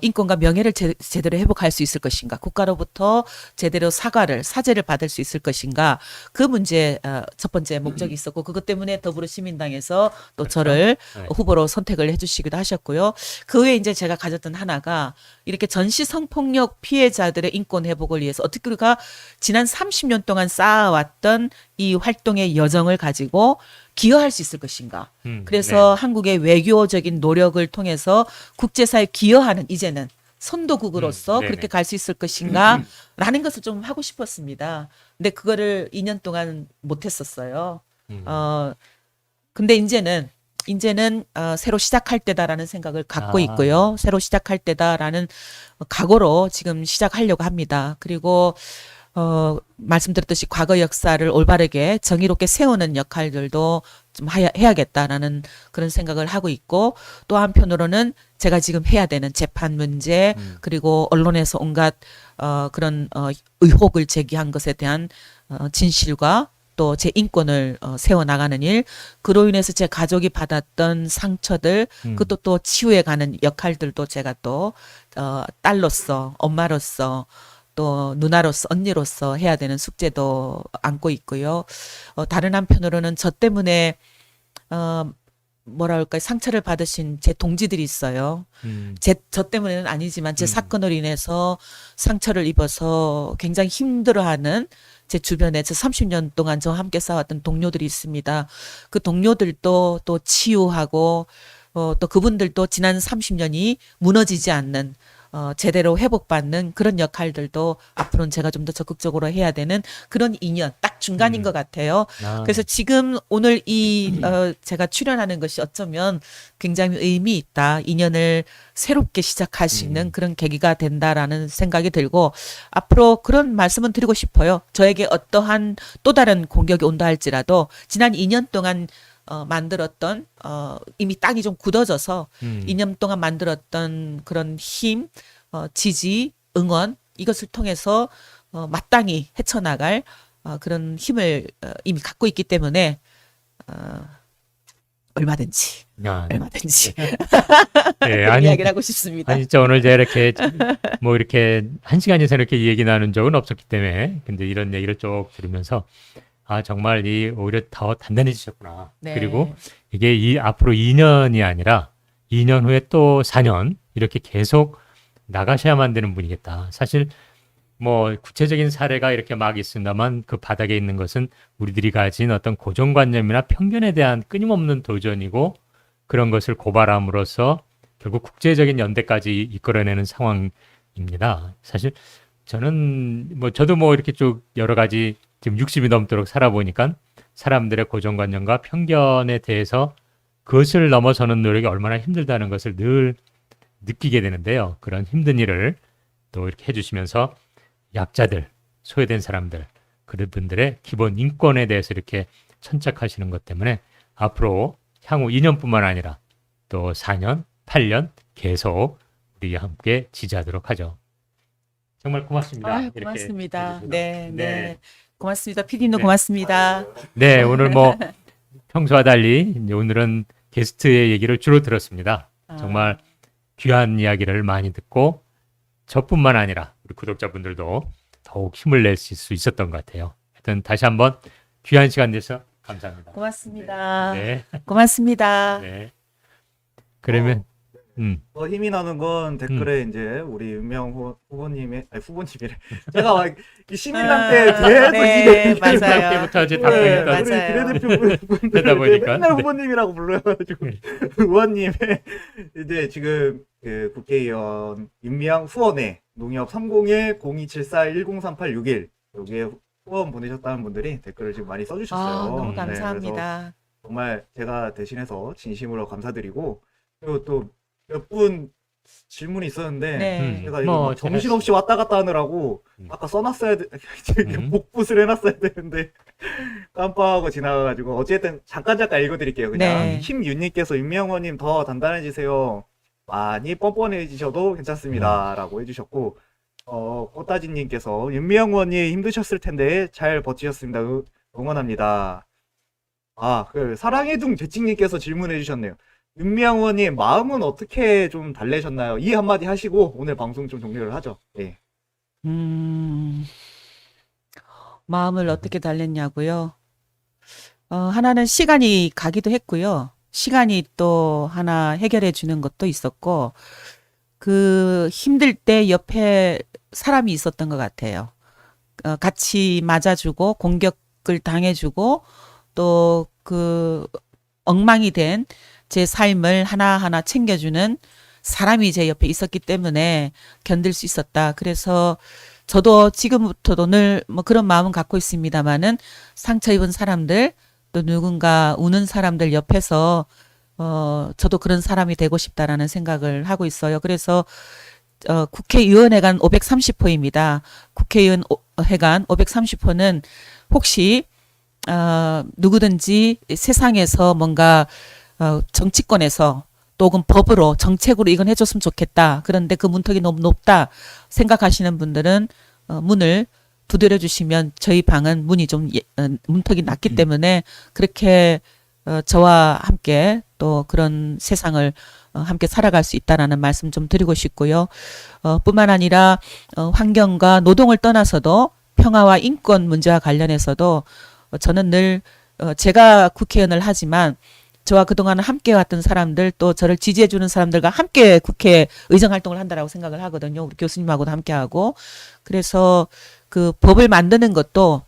인권과 명예를 제대로 회복할 수 있을 것인가. 국가로부터 제대로 사죄를 받을 수 있을 것인가. 그 문제 첫 번째 목적이 있었고 그것 때문에 더불어시민당에서 또 저를 네. 후보로 선택을 해주시기도 하셨고요. 그 외에 이제 제가 가졌던 하나가 이렇게 전시 성폭력 피해자들의 인권 회복을 위해서 어떻게 우리가 지난 30년 동안 쌓아왔던 이 활동의 여정을 가지고 기여할 수 있을 것인가. 그래서 한국의 외교적인 노력을 통해서 국제사회에 기여하는 이제는 선도국으로서 네네. 그렇게 갈 수 있을 것인가 라는 것을 좀 하고 싶었습니다. 근데 그거를 2년 동안 못했었어요. 음. 근데 이제는 새로 시작할 때다라는 생각을 갖고 아. 있고요. 새로 시작할 때다라는 각오로 지금 시작하려고 합니다. 그리고 말씀드렸듯이 과거 역사를 올바르게 정의롭게 세우는 역할들도 좀 해야겠다라는 그런 생각을 하고 있고 또 한편으로는 제가 지금 해야 되는 재판 문제 그리고 언론에서 온갖 그런 의혹을 제기한 것에 대한 진실과 또 제 인권을 세워나가는 일, 그로 인해서 제 가족이 받았던 상처들, 그것도 또 치유해가는 역할들도 제가 또 딸로서, 엄마로서, 또 누나로서, 언니로서 해야 되는 숙제도 안고 있고요. 다른 한편으로는 저 때문에 뭐라 할까요? 상처를 받으신 제 동지들이 있어요. 저 때문에는 아니지만 제 사건으로 인해서 상처를 입어서 굉장히 힘들어하는 제 주변에 저 30년 동안 저와 함께 싸웠던 동료들이 있습니다. 그 동료들도 또 치유하고 또 그분들도 지난 30년이 무너지지 않는 제대로 회복받는 그런 역할들도 앞으로는 제가 좀 더 적극적으로 해야 되는 그런 인연, 딱 중간인 것 같아요. 아. 그래서 지금 오늘 제가 출연하는 것이 어쩌면 굉장히 의미 있다. 인연을 새롭게 시작할 수 있는 그런 계기가 된다라는 생각이 들고 앞으로 그런 말씀은 드리고 싶어요. 저에게 어떠한 또 다른 공격이 온다 할지라도 지난 2년 동안 만들었던 이미 땅이 좀 굳어져서 2년 동안 만들었던 그런 힘, 지지, 응원 이것을 통해서 마땅히 헤쳐나갈 그런 힘을 이미 갖고 있기 때문에 얼마든지 아, 네, 그런 아니, 이야기를 하고 싶습니다. 아니, 진짜 오늘 제가 이렇게 뭐 이렇게 1시간 이상 이렇게 얘기 나눈 적은 없었기 때문에 근데 이런 얘기를 쭉 들으면서 아, 정말 오히려 더 단단해지셨구나. 네. 그리고 이게 앞으로 2년이 아니라 2년 후에 또 4년 이렇게 계속 나가셔야만 되는 분이겠다. 사실 뭐 구체적인 사례가 이렇게 막 있습니다만 그 바닥에 있는 것은 우리들이 가진 어떤 고정관념이나 편견에 대한 끊임없는 도전이고 그런 것을 고발함으로써 결국 국제적인 연대까지 이끌어내는 상황입니다. 사실 저도 뭐 이렇게 쭉 여러 가지 지금 60이 넘도록 살아보니까 사람들의 고정관념과 편견에 대해서 그것을 넘어서는 노력이 얼마나 힘들다는 것을 늘 느끼게 되는데요. 그런 힘든 일을 또 이렇게 해주시면서 약자들, 소외된 사람들, 그런 분들의 기본 인권에 대해서 이렇게 천착하시는 것 때문에 앞으로 향후 2년뿐만 아니라 또 4년, 8년 계속 우리 함께 지지하도록 하죠. 정말 고맙습니다. 이렇게 고맙습니다. 해주셔서. 네. 고맙습니다. PD님도 고맙습니다. 네, 오늘 뭐 평소와 달리 이제 오늘은 게스트의 얘기를 주로 들었습니다. 정말 귀한 이야기를 많이 듣고 저뿐만 아니라 우리 구독자분들도 더욱 힘을 낼 수 있었던 것 같아요. 하여튼 다시 한번 귀한 시간 내서 감사합니다. 고맙습니다. 네. 고맙습니다. 네. 그러면 더 힘이 나는 건 댓글에 이제 우리 윤명 후보님의 아니 후보님이래. 제가 막 이 시민당 때 계속 네, 이게 맞아요. 때부터 이제 네, 답변했던 맞아요. 우리 비례대표분들 하다 보니까. 맨날 네. 후보님이라고 불러가지고 의원님의 이제 지금 그 국회의원 윤미향 후원회 농협 301-0274-103861 여기에 후원 보내셨다는 분들이 댓글을 지금 많이 써주셨어요. 아, 너무 네, 그래서 감사합니다. 정말 제가 대신해서 진심으로 감사드리고 그리고 또 몇 분 질문이 있었는데 네. 제가 이거 뭐 막 정신없이 왔다 갔다 하느라고 아까 써놨어야 돼 복붙을 해놨어야 되는데 깜빡하고 지나가가지고 어쨌든 잠깐 읽어드릴게요. 그냥 네. 김윤님께서 윤명호님 더 단단해지세요. 많이 뻔뻔해지셔도 괜찮습니다라고 해주셨고 꽃다진님께서 윤명호님 힘드셨을 텐데 잘 버티셨습니다. 응원합니다. 그 사랑해둥 재찍님께서 질문해 주셨네요. 윤미향 의원님 마음은 어떻게 좀 달래셨나요? 이 한마디 하시고 오늘 방송 좀 종료를 하죠. 네. 마음을 어떻게 달랬냐고요? 하나는 시간이 가기도 했고요. 시간이 또 하나 해결해 주는 것도 있었고, 그 힘들 때 옆에 사람이 있었던 것 같아요. 같이 맞아주고, 공격을 당해주고, 또 그 엉망이 된 제 삶을 하나하나 챙겨주는 사람이 제 옆에 있었기 때문에 견딜 수 있었다. 그래서 저도 지금부터도 늘 뭐 그런 마음은 갖고 있습니다만은 상처 입은 사람들 또 누군가 우는 사람들 옆에서 저도 그런 사람이 되고 싶다라는 생각을 하고 있어요. 그래서 국회의원회관 530호입니다. 국회의원회관 530호는 혹시 누구든지 세상에서 뭔가 정치권에서 또 혹은 법으로 정책으로 이건 해줬으면 좋겠다. 그런데 그 문턱이 너무 높다 생각하시는 분들은 문을 두드려 주시면 저희 방은 문이 좀 문턱이 낮기 때문에 그렇게 저와 함께 또 그런 세상을 함께 살아갈 수 있다라는 말씀 좀 드리고 싶고요. 뿐만 아니라 환경과 노동을 떠나서도 평화와 인권 문제와 관련해서도 저는 늘 제가 국회의원을 하지만 저와 그동안 함께 왔던 사람들 또 저를 지지해주는 사람들과 함께 국회 의정 활동을 한다라고 생각을 하거든요. 우리 교수님하고도 함께하고. 그래서 그 법을 만드는 것도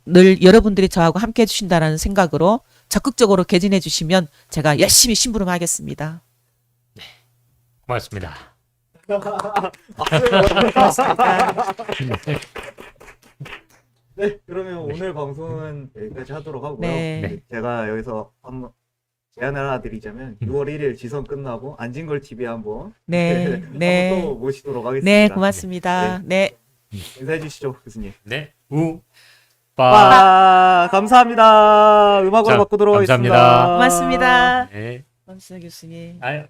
늘 여러분들이 저하고 함께 해주신다는 생각으로 적극적으로 개진해 주시면 제가 열심히 심부름하겠습니다. 고맙습니다. 네, 그러면 오늘 방송은 여기까지 하도록 하고요. 네. 제가 여기서 한번 제안을 하나 드리자면 6월 1일 지선 끝나고 안진걸 TV에 한번 네, 한번 네. 또 모시도록 하겠습니다. 네, 고맙습니다. 네. 인사해 주시죠, 교수님. 네. 빠. 감사합니다. 음악으로 자, 바꾸도록 감사합니다. 하겠습니다. 고맙습니다. 네. 감사합니다, 교수님. 아유.